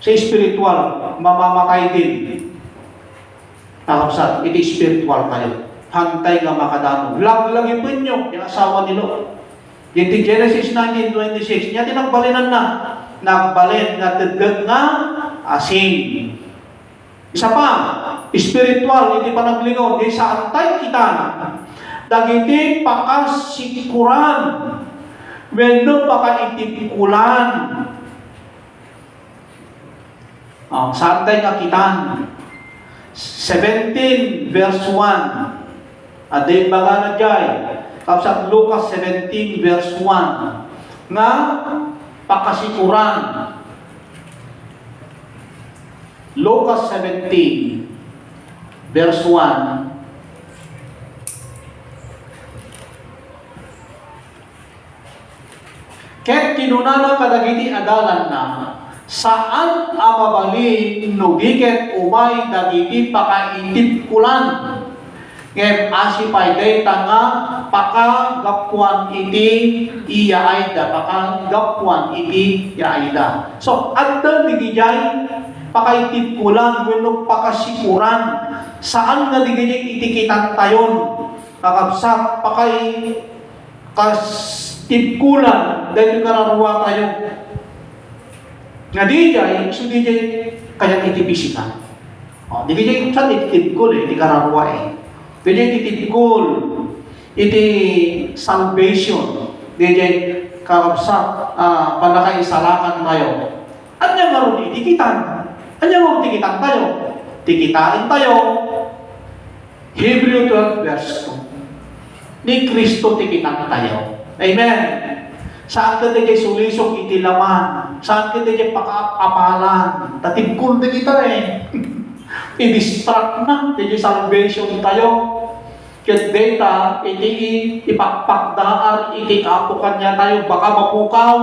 S1: Sa spiritual, mamamatay din. Nakapsat, iti spiritual kayo. Hantay nga makadamo. Lagi po nyo, yung asawa ni Lot. Yung Genesis 19:26, niya tinagbalinan na. Nagbalin na dagdag na asin. Isa pa, spiritual, hindi pa naglingon. Di sa antay kita na. Dagiti pakasikuran. Weno pakaitipikulan. Sa antay kakitan. 17 verse 1. At di baga na dyan. Kapsat Lucas 17 verse 1. Nga pakasikuran. Lucas 17 verse 1. Ket kinunana kadagiti adalan na saan amabali nugiket umay dagiti pakaitip kulan Ngayon, asipay, data nga, pakagapuan iti iyaayda, pakagapuan iti iyaayda. So, adda digijay, pakaitip ko lang, wenno pakasikuran, saan nga digijay itikitan tayon, kakabsat, tipkulan, dahil kararuwa tayo. Nga dijay, so dijay, kaya itipisikan. O, dijay, saan itipkul di kararuwa Dijay itipkul, iti salvation, dijay, kakabsat, panakaisalakan tayo. Anya nga rin itikitan? Anya nga rin itikitan tayo? Tikitain tayo. Hebrew 12 verse 2. Ni Kristo tikitan tayo. Amen. Saan ka din sulisok iti laman? Saan ka din pakaapalan? Tatibkul din kita I-distract na. Iti salvation tayo. Kaya data, iti ipakpakdaan, iti apo kanya tayo, baka mapukaw.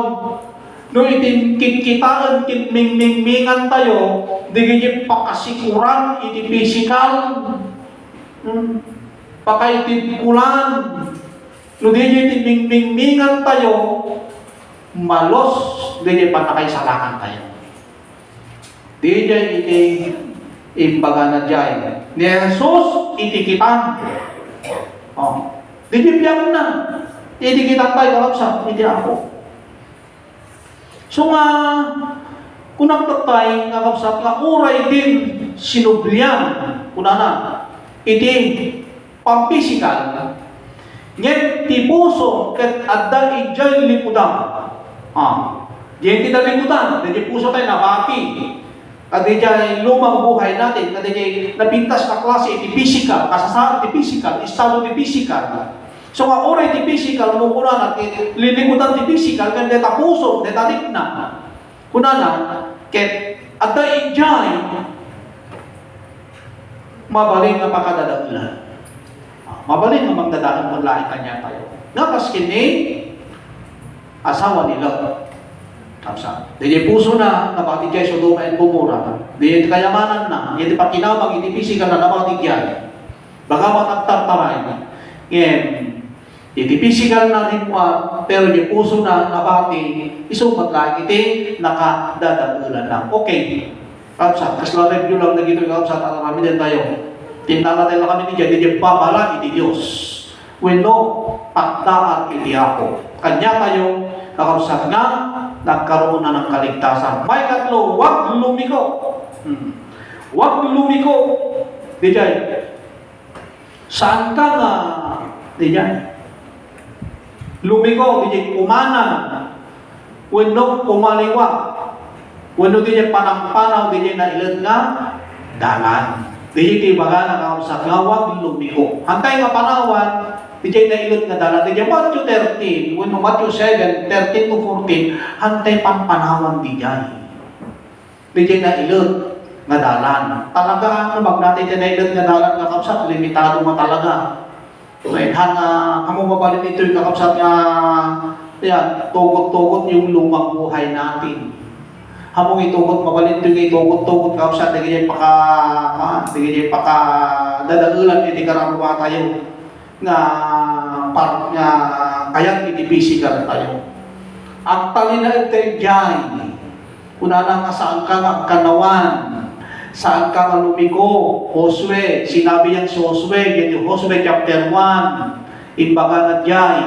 S1: No, iti kitkitaan, kitmingmingan tayo, di pakasikuran, iti physical, pakaitibkulan. No, di mingmingan tayo, malos, di patakaisalakan tayo. Di iti imbaga na dyan. Ni Jesus, itikitan. Oh. Di biyang na. Itikitan tayo, kalap sa, iti ako. So nga, kung nagtatay, kakabsat nga, uray din sinublian, kuna na, iti pampisikal, ngayon ti puso, kat adda ijay likudan. Diyan kita likudan, di puso tayo nabati. At di lumang buhay natin, at di napintas na klase, iti physical, kasasaan ti physical, estado ti physical. So nga oray ti physical, mukuna na, lilikudan ti physical, kan deta puso, deta likna. Kuna na, ket adda ijay, mabaling nga pakadadaglan. Mabaling nga magdadaan mo lahi kanya tayo. Nga kaskini, asawa ni Lot. Kapsa. Di puso na, nabati jay Sodoma and Gomorrah. Di kayamanan na, hindi pa kinabang, hindi physical na nabati jay. Baka matagtartaray. Ngayon, hindi physical na rin pero di puso na nabati, isumat lang, iti nakadadagulan lang. Okay. Kapsa, kasla review lang na gito, kapsa, tarami din tayo. Tinalatin lang kami ni Diyan, hindi babala, iti Diyos. Weno, pagdaan, iti ako. Kanya tayo, kakabsat nga, nagkaroon na ng kaligtasan. May katlo, wag lumiko. Wag lumiko. Diyan. Saan ka nga? Diyan. Lumiko, diyan, umana. Weno, umaliwa. Weno, diyan, panang-panaw, diyan, na ilan nga, dalan. Diyan, baga, nakakabsat nga, wag lumiko. Hantay nga panawan, diyan na ilot nga dala. Diyan Matthew 13, when Matthew 7, 13 to 14, hantay pampanawan diyan. Diyan na ilot nga dalan. Talaga, mag natin na ilot nga dalan nga kapsat, limitado nga talaga. Ngayon, kamo mabalin ito yung kakapsat nga, yan, tugot-tugot yung lumang buhay natin. Hamong itugot, mabalin ito yung itugot-tugot kakapsat, hindi paka dadagulan, hindi karamwa tayo. Nga kaya iti physical tayo. Ang talina ito dyan, una lang saan ka magkanawan, saan ka lumiko, Josue, sinabi yan si Josue, yan yung Josue chapter 1, imbaga na dyan,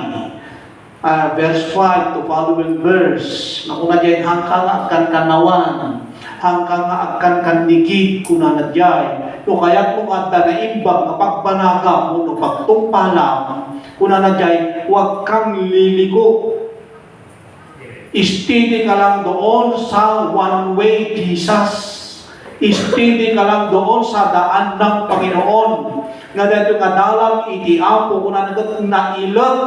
S1: verse 5 to following verse, na kuna dyan, hangka nga agkan kanawan, hangka nga agkan kanigid kuna na dyan, no kaya't mo nga na imbang kapag banaga mo, no pagtumpalang, kuna na dyan, huwag kang liliko. Istidi ka lang doon sa one way Jesus. Istidi ka lang doon sa daan ng Panginoon. Nga dito nga dalam iti apo, kuna na ilat,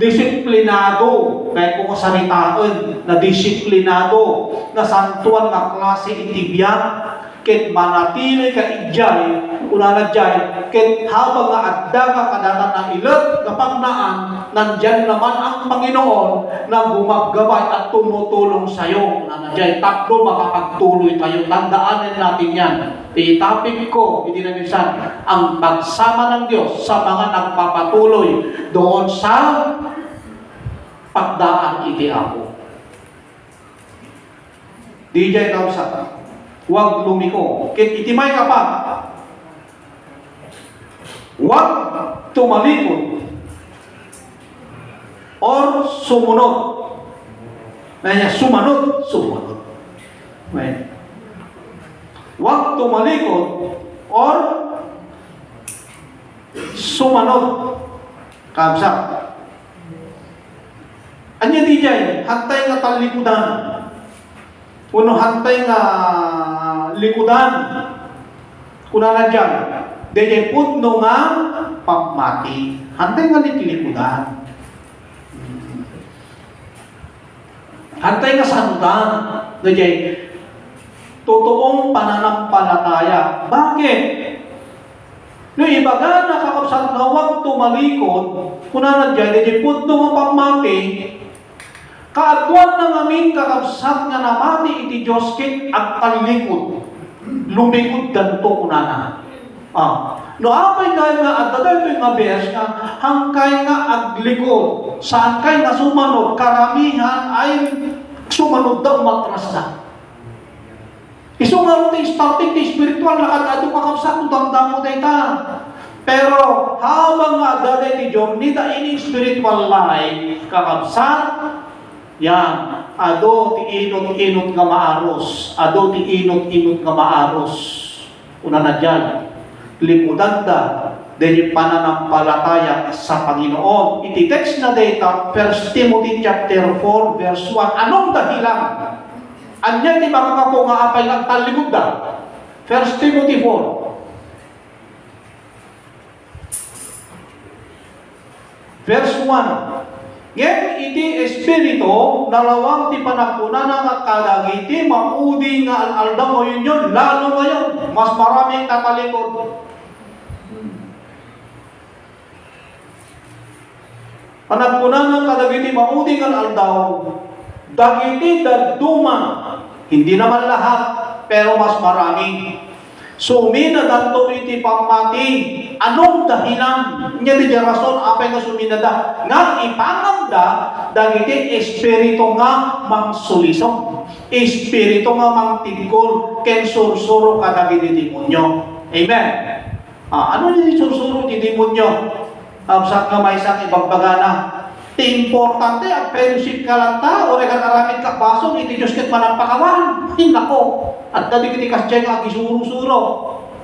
S1: disiplinado, kahit kung kasaritaan, na disiplinado, na santuan na klase iti biyan, kahit manatili ka ijay, Una na dyan, kahit habang nga adda ka kadatan ng ilat, kapag naan, nandyan naman ang Panginoon na gumagabay at tumutulong sa'yo. Una na dyan, tatlo makapagtuloy tayo. Tandaanin natin yan. Itapik ko, hindi na minsan, ang pagsama ng Diyos sa mga nagpapatuloy doon sa pagdaan iti ako. Di dyan ikaw sa huwag lumiko. Kahit itimay ka pa, huwag tumalikod or sumunod. Kaya sumanod. Huwag tumalikod or sumanod. Kamsa. Anya di dyan, hantay nga talikudan. Puno hantay nga likudan. Kuna na dyan, dede putno nga pagmati. Hantay nga likudan. Hantay nga sanudan. Dede, totoong pananampalataya. Bakit? No ibaga nakakapsat nga huwag tumalikod, kuna na dyan, dede putno nga pagmati, kaatuan na ngamin kakabsat nga namati iti Diyos ket agtalikod. Lumikod ganto kunana. No apay kay nga at dadayo nga bes nga hangkay nga aglikod. Saan kay nga sumanod? Karamihan ay sumanod daw matrasa. Iso nga rin starting ti spiritual lakad ato kakabsat no damdamo dayta. Pero habang nga dadayo ti Diyos, nita ini spiritual life kakabsat yan, ado ti inot-inot nga maaros. Ado ti inot-inot nga maaros. Una na dyan, limudan da, dahil pananampalataya sa Panginoon. Iti text na data, 1 Timothy chapter 4, verse 1. Anong dahilan? Anya ti makakapo nga apay ng taligod da? 1 Timothy 4. Verse 1. Ngayon, iti espiritu, nalawang ti panagpuna na kadagiti, maudi nga al-alda mo yun, lalo ngayon, mas maraming tatalikod. Panagpuna na kadagiti, maudi nga al-aldaw, dagiti daduma, hindi naman lahat, pero mas marami. Sumina danto iti pamati. Anong dahilan? Nya di rason apay nga suminada. Nga ipanganda dagiti espiritu nga mangsulisong. Espiritu nga mangtigol ken sursuro kadagiti demonyo. Amen. Ano ni sursuro ti demonyo? Sa nga may isang ibagbagana. Ti importante ang fellowship ka lang ta, o rekan aramid ka basong, iti Diyos ket manampakawan. Hinako. At dali kiti kasya nga agisuro-suro.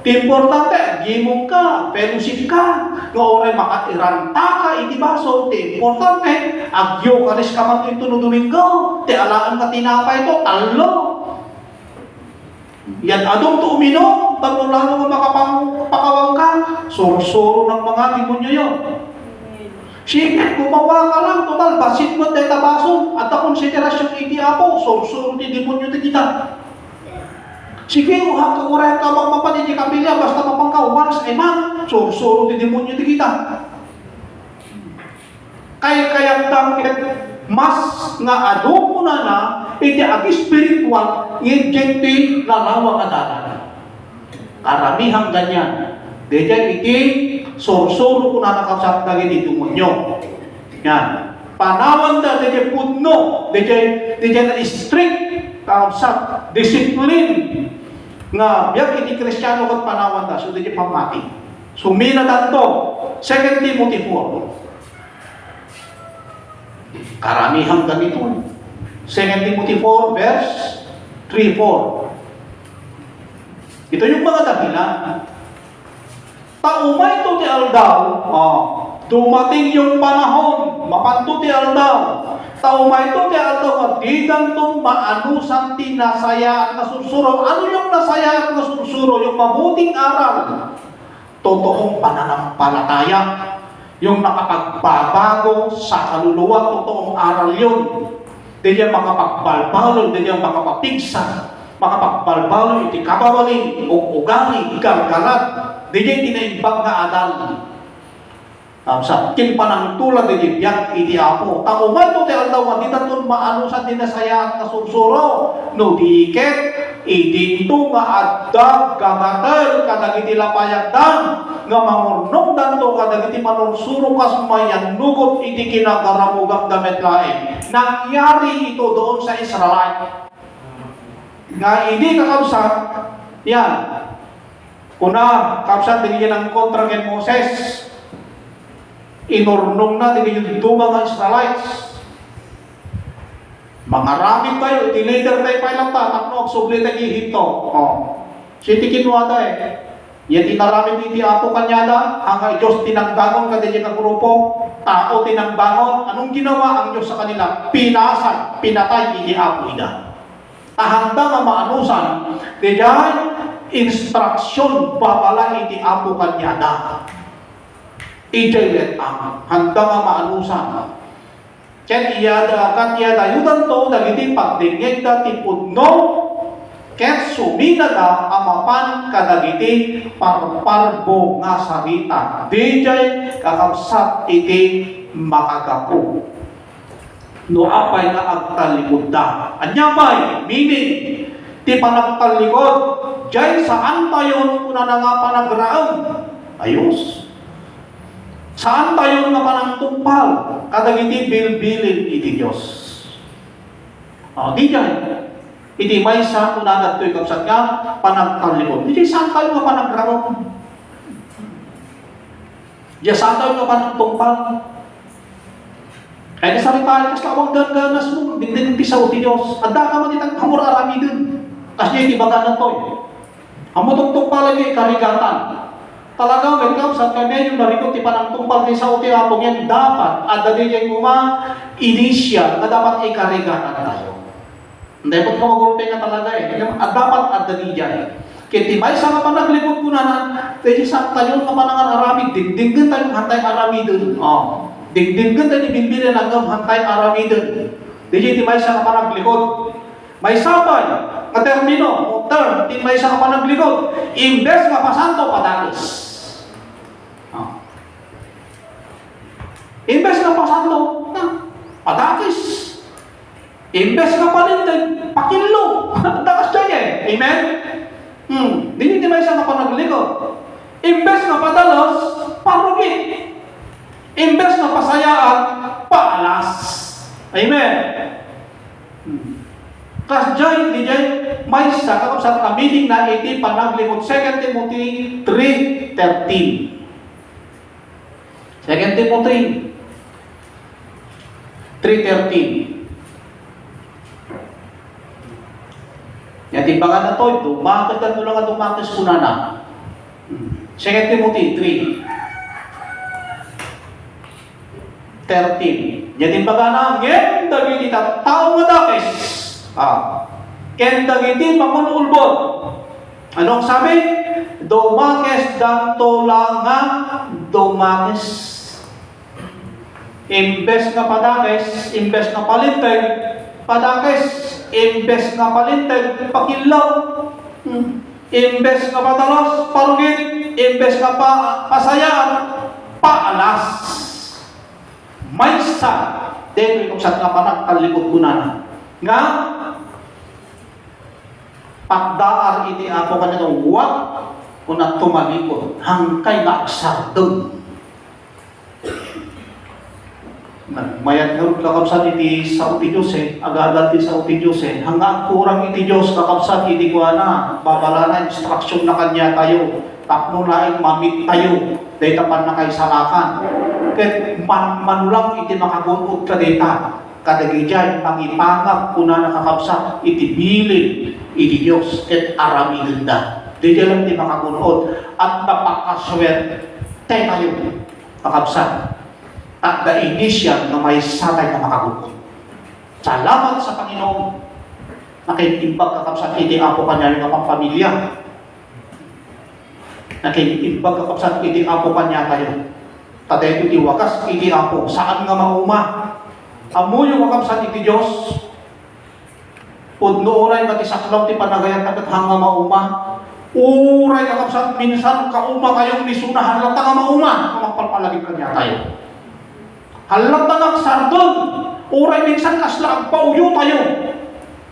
S1: Ti importante, gimong ka, fellowship ka. Nga oray makatiranta ka, iti baso. Ti importante, agyo kanis ka man ito no Domingo. Ti alaan ka tinapay ito, talo. Yan adong to uminom, talo lalo nga makapakawang ka. Soro-soro ng mga demonyo yun. Sige, gumawa ka lang, total, basit mo tayo tabaso, at ang konsiderasyon iti apo, soro-soro ti demonyo ti kita. Sige, kakuray ka magmapan iti kapilya, basta mapangka, once a month, soro-soro ti demonyo ti kita. Kaya dangket, mas nga ado mo na iti agi spiritual, iti nalawa nga dadan. Karamihang ganyan. Deja iti soro-soro ko na nakasap dagiti demonyo. Yan. Panawan da deja pudno, deja na strict kasap discipline nga biag iti Kristiyano ket panawan da so deja pamati. Sumina danto 2 Timothy 4. Karamihang ganito. 2 Timothy 4 verse 3-4. Ito yung mga dahilan. Taumay to ti aldaw, dumating yung panahon, mapanto ti aldaw. Taumay to ti aldaw, di gantong maanusan ti nasaya at nasursuro. Ano yung nasaya at nasursuro? Yung mabuting aral. Totoong pananampalataya. Yung nakapagbabago sa kaluluwa, totoong aral yun. Di yan makapagbalbalo, di yan makapapigsa. Makapagbalbalo, iti kabawaling, o ugali, gargalat. Di tinaimbag nga adal. Sa kin panangtulad di biyak iti Apo. Ako man to ti aldaw nga ditaton maanusan din nasaya nga sursuro. No diket idinto nga addag kagatel kadagiti lapayagdan nga mangurnong danto kadagiti manursuro kas mayanugot iti kinagaramugam damet lain. Nangyari ito doon sa Israel. Nga hindi kakabsat yan. Una, kabsat din yan ang kontra kay Moses. Inurnong na din yung mga Israelites. Mangaraming tayo, iti-leader tayo pa ilang ta, takno, subli tayo Ehipto. Siti kinuwada Yan inaraming iti Apo kanyada, hanggang Diyos tinangbangon ka din yung grupo, tao tinangbangon. Anong ginawa ang Diyos sa kanila? Pinasan, pinatay iti Apo ida. Tahanda nga maanusan, diyan, instruksyon babala iti Apo kanyada. Ijaylet ang handa nga maanusan. Ket iyada kat iyada yudan to dagiti pagdingeg da tipudno ket suminada amapan kadagiti parparbo nga sarita. Dijay kakabsat iti makagapo. No apay nga agtalikod da. Anyamay, meaning ti panagtalikod jay saan tayo una na nga panagraam? Ayos. Saan tayo nga panangtungpal? Kadagiti bilbilin iti Diyos. Di dyan. Iti may sa unagat to'y kapsat nga panagtalikod. Di saan tayo nga panagraam? Di saan tayo nga panangtungpal? Kaya sa tayo, kas lawang gaganas mo, din ti sa uti Diyos. Adda ka man itang hamur arami din. Kasi iti baga na to'y. Hamutong pala niya karigatan. Talagang welcome sa kanya yung narikot ti panangtungpal ni sa uti Apo yan dapat at dali yung initial na dapat ikarigatan tayo. Hindi po magulpe nga talaga at dapat at dali dyan. Kaya timay sa nga panaglipot ko na tayo sa tayo nga panangan aramid, dingdinggan tayo hantay aramidon. Dingdinggan tayo binbilin hanggang hantay aramidon. Dili timay sa nga panaglikod. May sabay, nga termino, term, timay sa nga panaglikod. Imbes nga pasanto padakis. Imbes nga pasanto, padakis. Imbes nga panindig, pakilo. Dakas dyan Amen? Dili timay sa nga panaglikod. Imbes nga padalos, parugi. Imbes nga pasayaan, paalas. Amen? Kas dyan, di dyan, may sa kakapsat kamiling na iti panaglikod. 2 Timothy 3:13. 2 Timothy 3:13. Yan timbangan na to, dumakit ka lang at dumakit kuna na. 2 Timothy 3:13. Yan timbangan na, ngayon, dagiti tao nga dakis. Ken dagiti mangunulbod. Anong sabi? Dumakes danto lang nga dumakes. Imbes nga padakes, imbes nga palinteg, padakes, imbes nga palinteg, pakilaw. Imbes nga padalos, parugit, imbes nga pasayaan, paalas. Maysa, dahil kung saan nga panagkalibot ko na nga, pagdaar iti Apo kanina huwag kung na tumalikod hangkay naaksardon. Nagmayat nga kakabsat iti sa uti Diyos agagat iti sa uti Diyos hanggang kurang iti Diyos kakabsat iti kuha na babala na instruction na kanya tayo tapno na mamit tayo dahil tapan na kay salakan kahit manulang iti makagunod ka data kadagi dyan pangipangap kuna nakakabsat iti bilin iti Diyos at aramilin da di dyan lang iti makagunod at napakaswer tayo kakabsat at the initial na may satay na makagunod. Salamat sa Panginoon nakitimbag kakabsat iti Apo kanya ng pamilya. Nakitimbag kakabsat iti Apo kanya tayo. Tatay iti wakas iti Apo. Saan nga mauma? Amo yung kakabsat iti Diyos. Pudno oray nga ti saklaw ti panagayan tagat hanga mauma. Uray kakabsat, minsan kauma tayong misunahan lang nga mauma, magpalpalagin kanya tayo. Halang tangak sardon, uray minsan kasla ang pauyo tayo.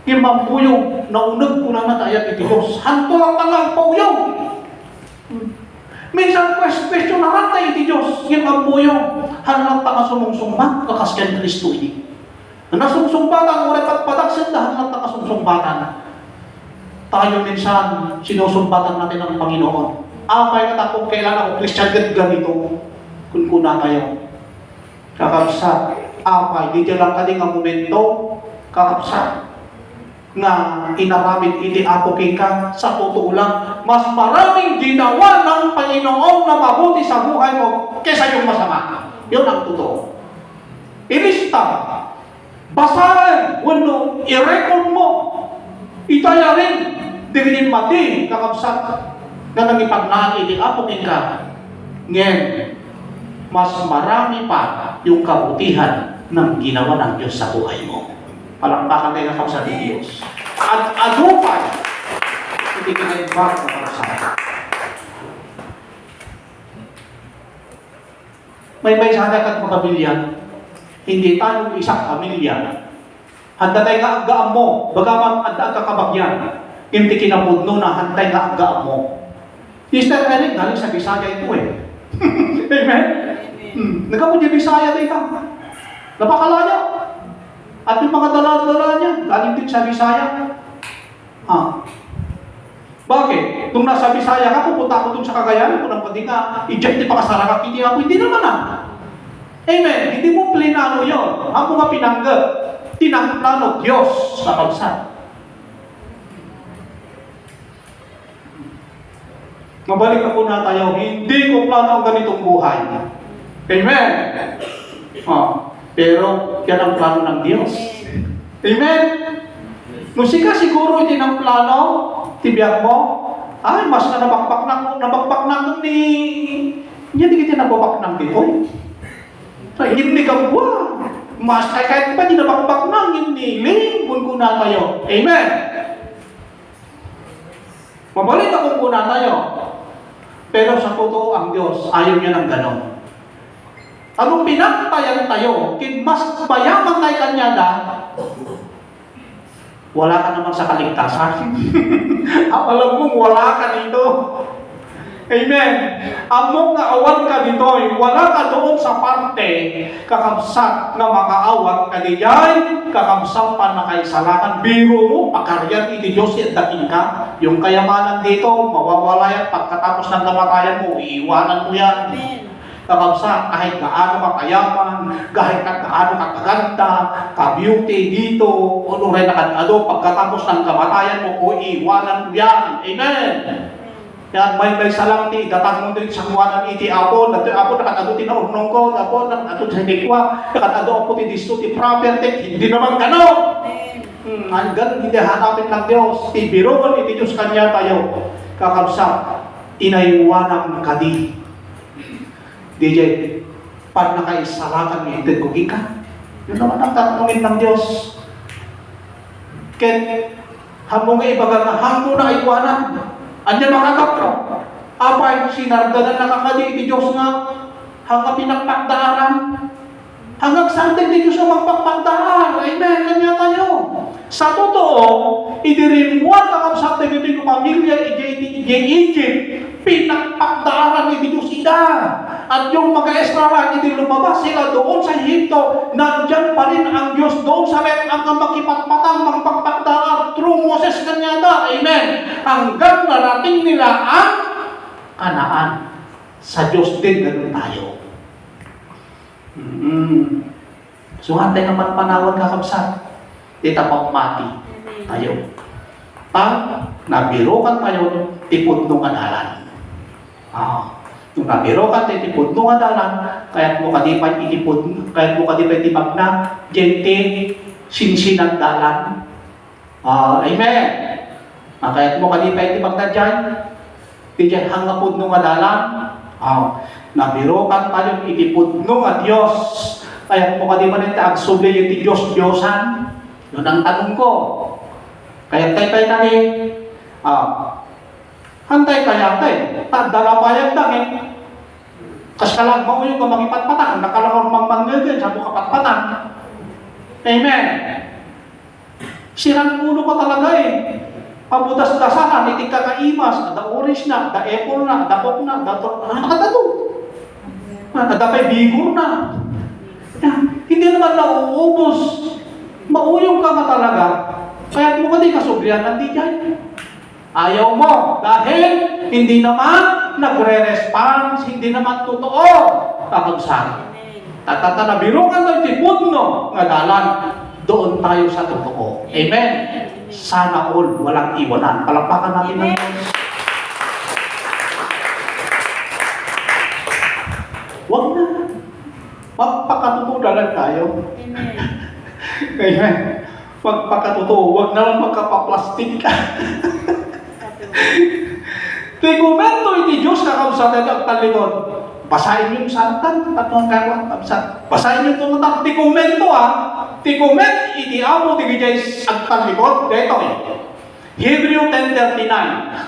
S1: Kimampuyo, naunag ko na tayo iti Diyos. Hanto lang tangak pauyo. Minsan question na rin tayo iti Diyos. Kimampuyo, halang tangak sumungsumbat, kakasyan Kristo ini. Nasumsumbatan, uray patpadaksan na halang tangak sumsumbatan. Tayo minsan, sinusumbatan natin ang Panginoon. Apay na takong kailan ako, Christian ganito. Kung kuna tayo. Kakabsat, apay, di dyan lang kaling ang momento, kakabsat, na inaramid hindi ako ka sa totoo lang, mas maraming ginawa ng Panginoon na mabuti sa buhay mo kesa yung masama. Yun ang totoo. Ilista, basahin, wano, i-record mo, itaya rin, diginin mati, kakabsat, na nangipaglaan hindi ako ka. Ngayon, mas marami pa yung kabutihan ng ginawa ng Diyos sa buhay mo. Palakpakan kayo na sa Diyos. At adupay, hindi kinaimbag na parasama. May sana kat pamilya, hindi tayo isang pamilya. Handa tayo nga ang gaam mo, bagaman handa ang kakabagyan, hindi kinapudno na hantay nga ang gaam mo. Sister Eric, galing sa Bisaya ito eh. Amen? Nagkapudya Bisaya tayo ka. Napakalaya. At yung mga dala-dala niya, galing din sa Bisaya. Bakit? Nung nasa Bisaya ka, pupunta ako dun sa Cagayan, kung nang pwede nga, i-jet pa kasarakat, hindi ako, hindi naman Amen. Hindi mo plinano yun. Ang mga pinanggap, tinangplano Diyos sa pagsan. Mabalik ako na tayo, hindi ko plano ang ganitong buhay. Amen. Pero yan ang plano ng Diyos. Amen. Musika siguro iti ng plano, tibiyag mo, ay, mas na nabakbak ng ni... Hindi kita nababak ng dito. So, hindi ka buwan. Mas kahit pa di nabakbak ng hindi, kung na tayo. Amen. Mabalik ako kuna tayo. Pero sa totoo ang Diyos, ayaw niya ng ganon. Anong pinagtayan tayo, mas mayaman tayo kanyada, wala ka naman sa kaligtasan. Alam mong wala ka dito. Amen. Among naawan ka dito, wala ka doon sa parte, kakabsat na makaawat ka diyan, kakabsat pa na kaisalakan, biro mo, pagkaryan iti Diyos, dating ka, yung kayamanan dito, mawawala yan, pagkatapos ng kamatayan mo, iiwanan mo yan. Kakabsat, kahit gaano ka kayaman, kahit gaano ka kaganda, ka-beauty dito, o nung rin nakadado, pagkatapos ng kamatayan mo, o iiwanan mo yan. Amen. Yan, may salamti, datang mo din sa kuwanan iti ako, ako nakatado tinaunong ko, ako nakatado sa hikwa, nakatado ako tidisto ti property, hindi naman gano'n. Hanggang hindi hanapin ng Diyos, ibiroon iti Diyos kanya tayo, kakabsat, inaiwanan ka di. DJ, pag nakaisalakan ni Ted Kugika, yun naman ang tatanungin ng Diyos. Ken, hamong ibagal na hamo na iwanan, anya makakap ka. Apay, sinardanan nakakali iti Diyos nga, hanggang pinagpagdaaran. Hanggang saan din Diyos ang magpagpagdaan. Amen, kanya tayo. Sa totoo, idirimuan kakabsat na ito yung pamilya, Egypt, pinagpagdaaran iti Diyos ida. At yung mga Israel, hindi lumabas sila doon sa Egypto, nandyan pa rin ang Diyos doon sa rin ang makipagpatang, magpagpagdaan through Moses kanyada. Amen. Hanggang narating nila ang Kanaan. Sa Diyos din, ganun tayo. So, hantay naman panawag kakabsat. Dita pa mati tayo. Pag nabirokan tayo, tipod nung adalan. Yung nabirokan tayo, tipod nung adalan, kaya't mo kadipay itipod, kaya't mo kadipay itipag na, gente, sinsinang dalan. Amen. Kaya't mo kadipay itipag na dyan, di dyan hangapod nung adalan. Nabirokan tayo, itipod nung Diyos. Kaya't mo kadipay iti agsubli iti Diyos-Diyosan. Yun ang tanong ko. Kaya tayo tani, Hantay kayatay. Dalamayag dang eh. Kas kalag mo yung kamangipatpatan. Nakalangor mangmangagin sa buka patpatan. Amen. Sirang ulo ko talaga eh. Pabudas-dasahan, itik ka kaimas, da orange na, da apple na, da coke na, da to, nakatalo. Da pa'y bigor na. Hindi naman nauubos. Mauyong ka nga talaga. Kaya mo ka di kasublihan ng DJ. Ayaw mo dahil hindi naman nagre-response, hindi naman totoo. Kakabsan. Tatanabiro ka ng tipudno nga dalan. Doon tayo sa totoo. Amen. Sana all, walang iwanan. Palakpakan natin ng Diyos. Huwag na. Magpakatotoo na lang tayo. Amen. Magpakatotoo. Huwag na lang magkapaplastik ka. Tikumento iti Diyos kakabsatan ang talikod. Basahin yung santan at mga kawan kabsat. Basahin yung tunutang tikumento Tikument iti amo ti gijay ang talikod. Dito eh. Hebrew 10:39.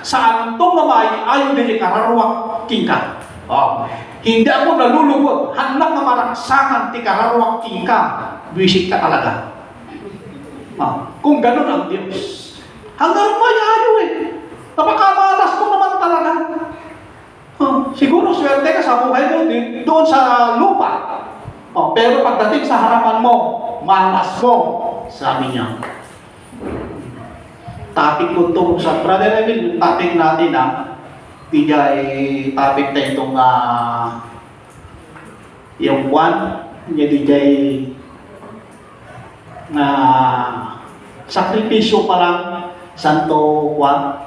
S1: Saan to mamay ayon din kararwak kingka. Hindi ako nalulugod. Hanap na maraksakan ti kararwak kingka. Buisit ka talaga. Kung ganun ang Diyos. Hanggang pa ayaw eh. Napakamalas mo naman talaga. Siguro swerte ka sa buhay mo doon sa lupa. Pero pagdating sa harapan mo, malas mo. Sabi niya. Topic ko ito sa Brother Emil, yung topic natin topic na itong yung one, DJ sakripisyo pa lang Santo Juan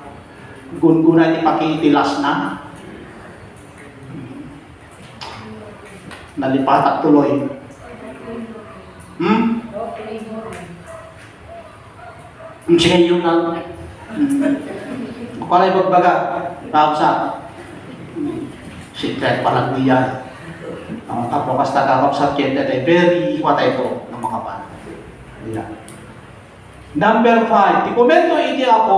S1: gungunan ipakitilas na nalipatak tuloy. Sige yun lang. Palay bagbaga. Kausa. Secret palang diyan. Tapos basta kakapsat yun ay very iwatay ito ng mga pan. Number 5. Tikomento iti ako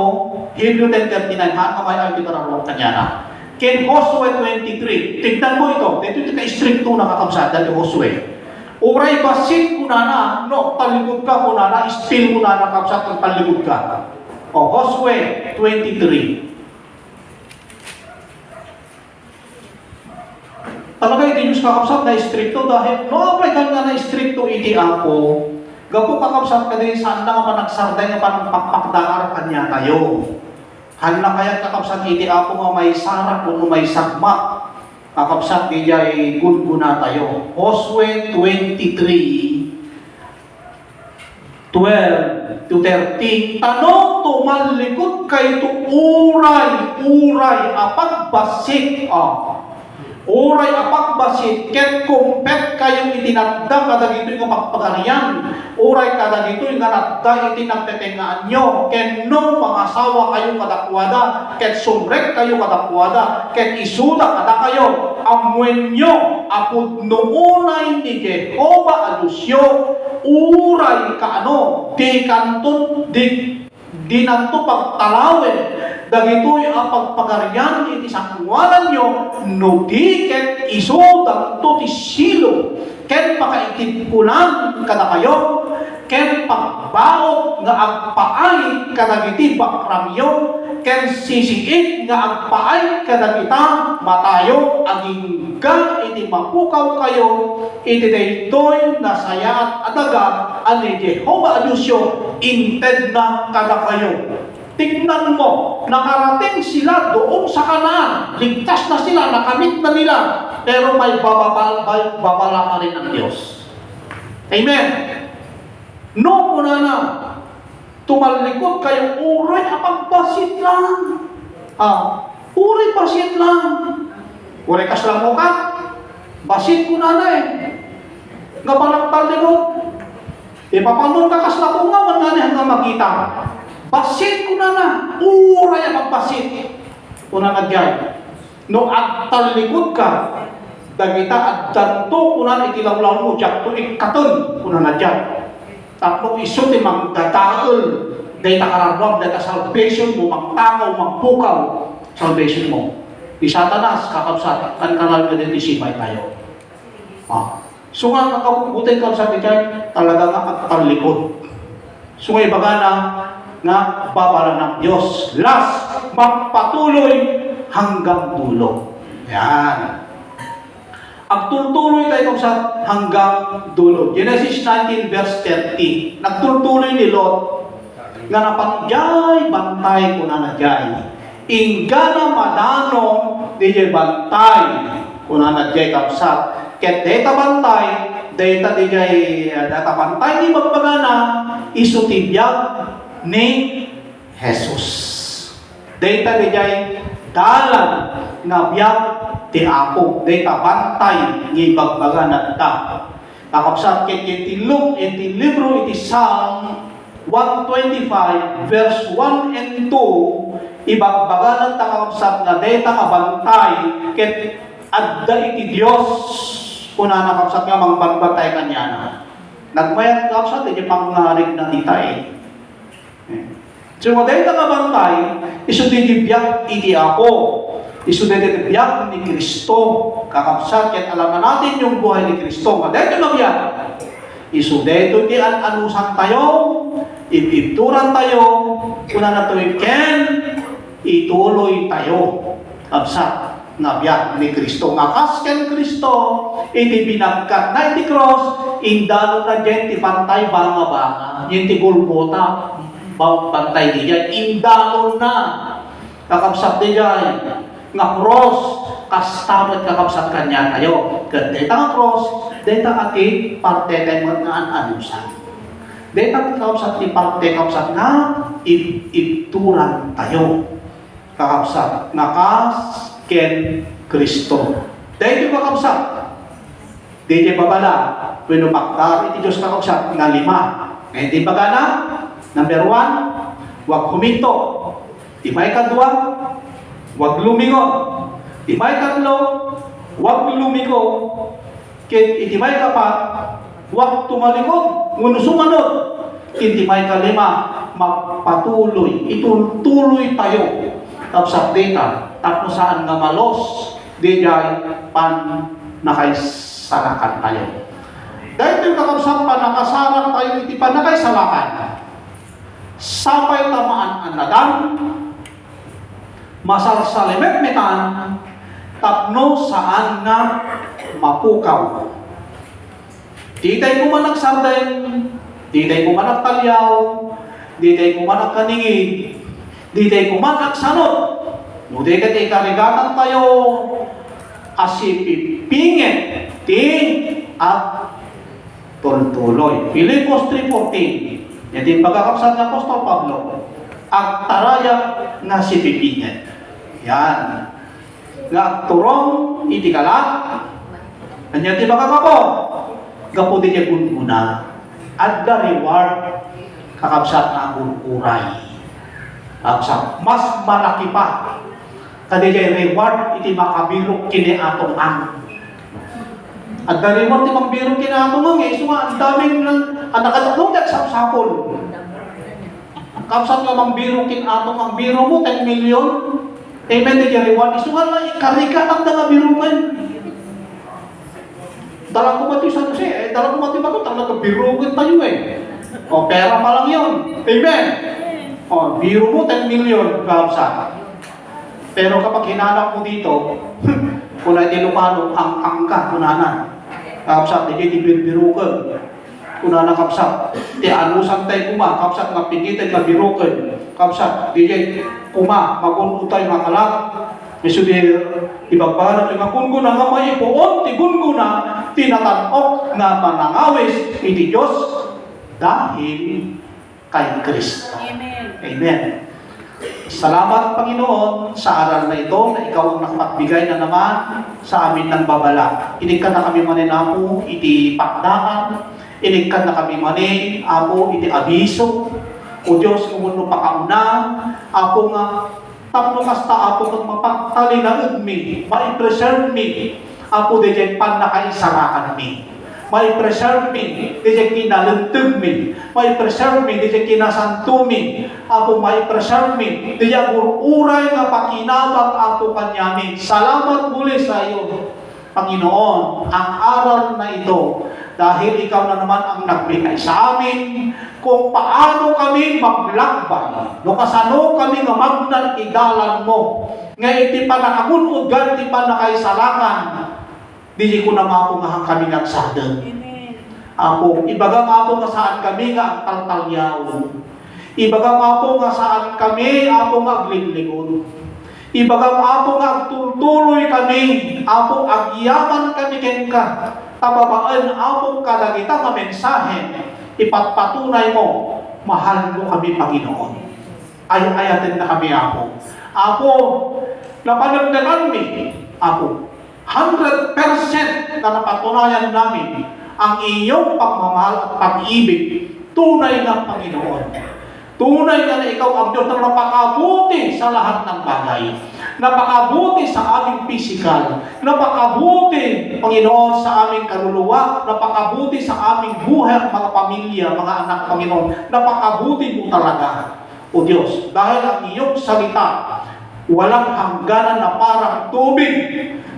S1: Hebrew 10:39. Kamay ang kitarang kanya na. Ken Joshua 23. Tignan mo ito. Ito ka-stricto na kakabsat dati Joshua. Uray basit kunana, no, talikod ka kunana, still kunana kakabsat ang talikod ka. Joshua 23. Talaga iti Diyos kakabsat na stricto dahil no apay ka nga na stricto iti ako. Gapo kakabsat ka din saan na nga managsarday nga panang pakpakdaar kanya tayo. Hala kaya kakabsat iti ako nga may sarap o may sagmak. Kakabsat niya ay guna tayo. Joshua 23:12-13. Tanong tumalikod kay to uray apagbasit. Uray apagbasit ket kumpet kayong itinagda kada dito yung pagpagarian. Uray kada dito yung ganagda itinagtetengaan nyo. Ket no pangasawa kayo kadakwada. Ket sumrek kayo kadakwada. Ket isuda kada kayo. Amwen nyo apod noonay ni Jehova Adusyo. Uray kaano. Di kanton di nanto pagtalawin. Dagitoy ang pagpagarian iti sakwalan nyo, no di ket iso dagito ti silo, ket pakaitipkulan kada kayo, ket pagbaot nga agpaay kadagiti bakramyo, ket sisiit nga agpaay kadagita matayo, aging iti mapukaw kayo, iti daytoy na saya at adaga, ani Jehova Adusyo, inted na kada kayo. Tignan mo, nakarating sila doon sa Kanaan. Ligtas na sila, nakamit na nila. Pero may babala pa rin ang Diyos. Amen. No, una na. Tumalikod kayo, uray, apagbasit lang. Uray, basit lang. Uray, kaslang mo ka. Basit ko na eh. Nga palang talikod. Ipapanon ka kaslang mo nga, man na hanggang makita. Basit ko na. Uray ang basit. Una na diyan. No agtalikod ka, dagita at danto kuna itilawlaw mo diyan to ikaton kuna na diyan. Tapos iso ti magdataol, day takararwag, day salvation mo, magtakaw, magpukaw. salvation mo. Di Satanas, kakabsat, ang kanal na din isipay tayo. So nga, nakabubutin kabsat dyan, talaga nga agpalikod. So nga, ibaga na, nga babala ng Diyos. Last, magpatuloy hanggang dulo. Yan. Agtultuloy tayo sa hanggang dulo. Genesis 19 verse 30. Nagtultuloy ni Lot nga napanjay bantay ko na nagyay. Ingana madanong DJ bantay ko na nagyay kapsat. Ket data bantay, data DJ data bantay ni magbagana isutibiyag ni Jesus. Data DJ dalan nga biyag ti Apo, data bantay ni bagbaga na ta. Kakapsat ket iti Luke, iti libro, iti Psalm 125, verse 1 and 2, ibagbaga na ta kakapsat nga data nga bantay, ket adda iti Diyos, kuna na kakapsat nga mangbantay kanya na. Nagmayat kakapsat, iti pangarig na titay. So, data nga bantay, iso didibiyag iti Apo. Isu dededebiyag ni Kristo. Kakapsat, kaya alam na natin yung buhay ni Kristo. Dito na biyan. Isu dito di anusan tayo, ipipturan tayo, kuna na to ken, ituloy tayo. Kapsat, na biyan ni Kristo. Ngakas ken Kristo, iti binagkat na iti cross, indalo na dyan, ti pantay banga-banga, yung ti Golgota, bantay di dyan, indalo na. Kakapsat di dyan, nga cross, kastamot kakapsat kanya tayo. Deta nga cross, deta ati parte tayo nga anusan. Deta kakapsat ti parte kakapsat nga ituran tayo. Kakapsat nakas ken Kristo. Dito kakapsat. Dito babala, pinupaktar iti Diyos kakapsat nga 5. Ngayon di bagana, number 1, wag huminto. Di ba ikadwa? Wag lumingon. Imay tatlo, wag lumiko. Ket itimay kapat, wag tumalikod. Nguno sumanod. Itimay kalima, magpatuloy. Ituloy tayo. Tapos data, tapos saan nga malos, di jay pan nakaisalakan tayo. Dahil yung kakapsat pa nakasarak tayo, iti pa nakaisalakan. Sapay tamaan ang nadan, masalsalimet metan, tapno saan nga mapukaw. Ditay ko man nagsarden, ditay ko man nagtalyaw, ditay ko man nagkaningid, ditay ko man nagsanod. Nuday kat ikarigatan tayo, asipipingin, at tultuloy. Filipos 3:14. Yan din pagkakapsat ng Apostol Pablo. Ang taraya na sipipingin. Yan. Nga turong itikalat. Anya ti makakapo. Gapo din niya guna. At the reward kakabsat na uray. Kakabsat. Mas malaki pa. Kadi niya reward iti makabirok kini atong ang. At the reward iti makabirok kini atong ang. So ang daming ang nakatatlong nagsapsapol. Kapsat nga mangbiro kin atong ang biro mo 10 million. Amen di reward. Isu nga lang ikarika ang nga biro man. Dalang ko ba ito sa kasi? Dalang ko ba ito ba ito? Talaga biro ko tayo eh. O pera pa lang yun. Amen. O biro mo 10 million kapsat. Pero kapag hinanap mo dito, kung na Ilocano, ang angka, kunanan. Kapsat, hindi biro ka. Kuna na kapsat, ti anusan tayo kuma, kapsat nga pinitay nga biroken, kapsat, di kuma, magunutay makalat, misudir, ibagbalat yung akunguna nga may ipuon, ti gunguna, tinatanok na manangawis, iti Diyos, dahil kay Kristo.
S2: Amen.
S1: Amen. Salamat, Panginoon, sa aral na ito na ikaw ang nakapagbigay na naman sa amin ng babala. Inig ka na kami maninapo, iti pakdaan, inikad na kami mani, Apo, iti abiso, o Diyos, kumuno pakauna, Apo nga, tapno kasta, Apo, kung mapagtalinaod mi, ma-preserve mi, Apo, di dyan pan nakaisarakan mi. May preserve me, di kinalenteg me. May preserve me, di kinasanto me. Apo may preserve me, di uray nga pakinabang apo kanyami. Salamat muli sa iyo, Panginoon, ang aral na ito. Dahil ikaw na naman ang nagbigay sa amin kung paano kami maglakbay. No kasano kami nga magnan igalan mo. Nga iti pa nakamunod, ganti pa nakaisalangan. Dili ko na mapungahang kami nagsadang. Apo, ibagang apo nga saan kami nga ang taltalyaw. Ibagang apo nga saan kami, apo nga agligligon. Ibagang apo nga agtutuloy kami, apo agyaman kami kenka. Tababaan apo kadagita nga mensahe, ipatpatunay mo, mahal mo kami, Panginoon. Ayatin na kami, apo. Apo, napanagdanan mi, apo, 100% na napatunayan namin ang iyong pagmamahal at pag-ibig, tunay na Panginoon. Tunay na ikaw ang Diyos na napakabuti sa lahat ng bagay. Napakabuti sa aming pisikal. Napakabuti, Panginoon, sa aming kaluluwa. Napakabuti sa aming buhay, mga pamilya, mga anak, Panginoon. Napakabuti mo talaga, O Diyos. Dahil ang iyong salita, walang hangganan na parang tubig,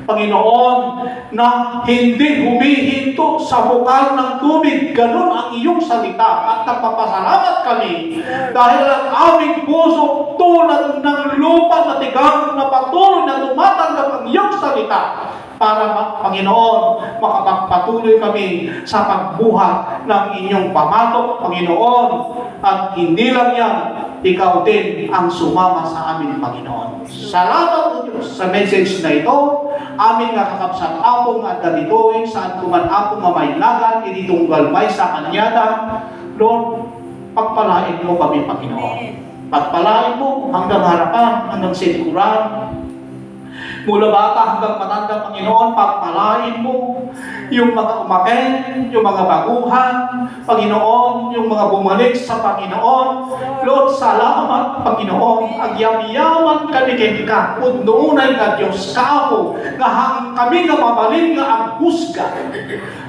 S1: Panginoon, na hindi humihinto sa bukal ng tubig. Ganun ang iyong salita. At nagpapasalamat kami dahil ang aming puso tulad ng lupa na tigang na patuloy na tumatanggap ang iyong salita para, Panginoon, makapagpatuloy kami sa pagbuhat ng inyong pamatok, Panginoon. At hindi lang yan, ikaw din ang sumama sa amin, Panginoon. Salamat po Diyos sa message na ito. Amin nga kakapsat ako nga dalitoy, saan kuman ako nga may lagan, itong galmay sa kanyada. Lord, pagpalain mo kami, Panginoon. Pagpalain mo hanggang harapan, hanggang sinkuran. Mula bata hanggang matanda, Panginoon, pagpalain mo yung mga umaken, yung mga baguhan, Panginoon, yung mga bumalik sa Panginoon. Lord, salamat, Panginoon. Agyam-yaman kami ka, noonay nga Diyos kako, nga hang kami nga mabalin nga ang husga.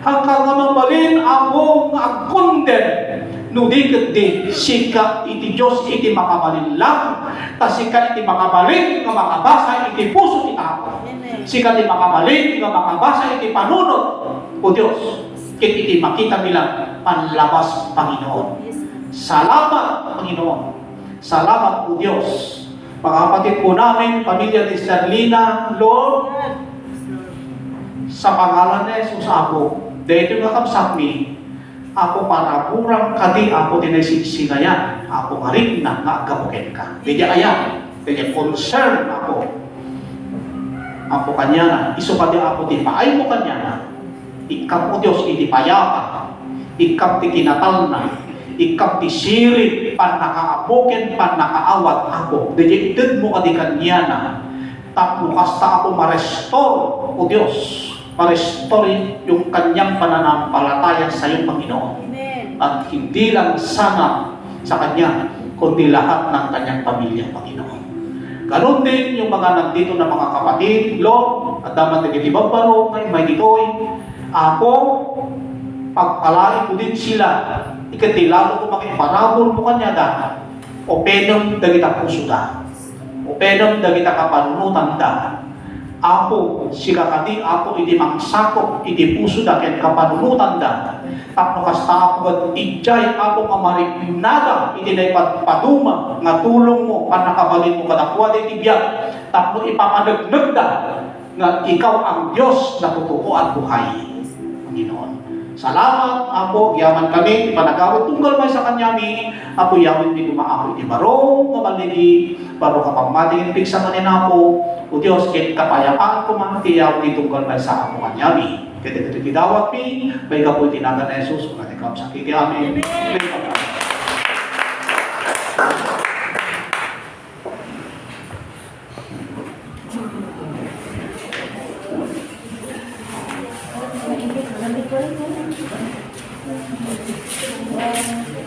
S1: Hanggang nga mabalin ako nga ang kunden. No di sika iti Diyos iti makabalin lang, ta sika iti makabalin nga makabasa iti puso ita. Sika iti makabalin nga makabasa iti panunod, O Diyos, iti makita nila panlabas, Panginoon. Salamat, Panginoon. Salamat, O Diyos. Mga kapatid po namin, pamilya ni Sterlina, Lord, sa pangalan ni Jesus ako, dahil yung nakapsat mi, ako para kurang kadi ako tinasigsinayan. Ako nga rin na nagabukin ka. Hindi ayan. Hindi concern ako. Ako kanya na. Iso kadi ako di paay mo kanya na. Ikap mo Diyos, hindi payapa. Ikap ti kinatal na. Ikap ti sirit, pan nakaabukin, pan nakaawat ako. Hindi itid mo kadi kanya na. Tapos kasta ako ma-restore, O Diyos. Ma-restore yung kanyang pananampalataya sa iyong Panginoon. Amen. At hindi lang sana sa kanya, kundi lahat ng kanyang pamilya, Panginoon. Ganon din yung mga nandito na mga kapatid, Lord, at dapat nagitibang baro, may ditoy. Ako, pagpalain ko din sila. Ikatilalo ko makiparabol mo kanya dahil. O penong dagita puso da. O penong dagita kapanunutan da. Ako, sila kadi, ako iti mangsakop, iti puso da, ken kapanunutan da. Tapno kasta ako at ijay, ako nga marignada, iti na ipaduma, nga tulong mo, panakabalin mo kadakwad iti biyak. Tapno ipamanaglag da, nga ikaw ang Diyos na totoo at buhay. Panginoon. Salamat, Apo, yaman kami, ipanagawit tunggal may sa kanyami, Apo, yawin di kumaapo iti baro, nga baligi, baro kapagmating pigsa manin Apo, O Diyos, kit kapayapaan kumati, yawin di tunggal may sa Apo kanyami. Kaya ito tidawat mi, may kapoy tinaga na Jesus, kung natikam sa kiti amin.
S2: Thank you.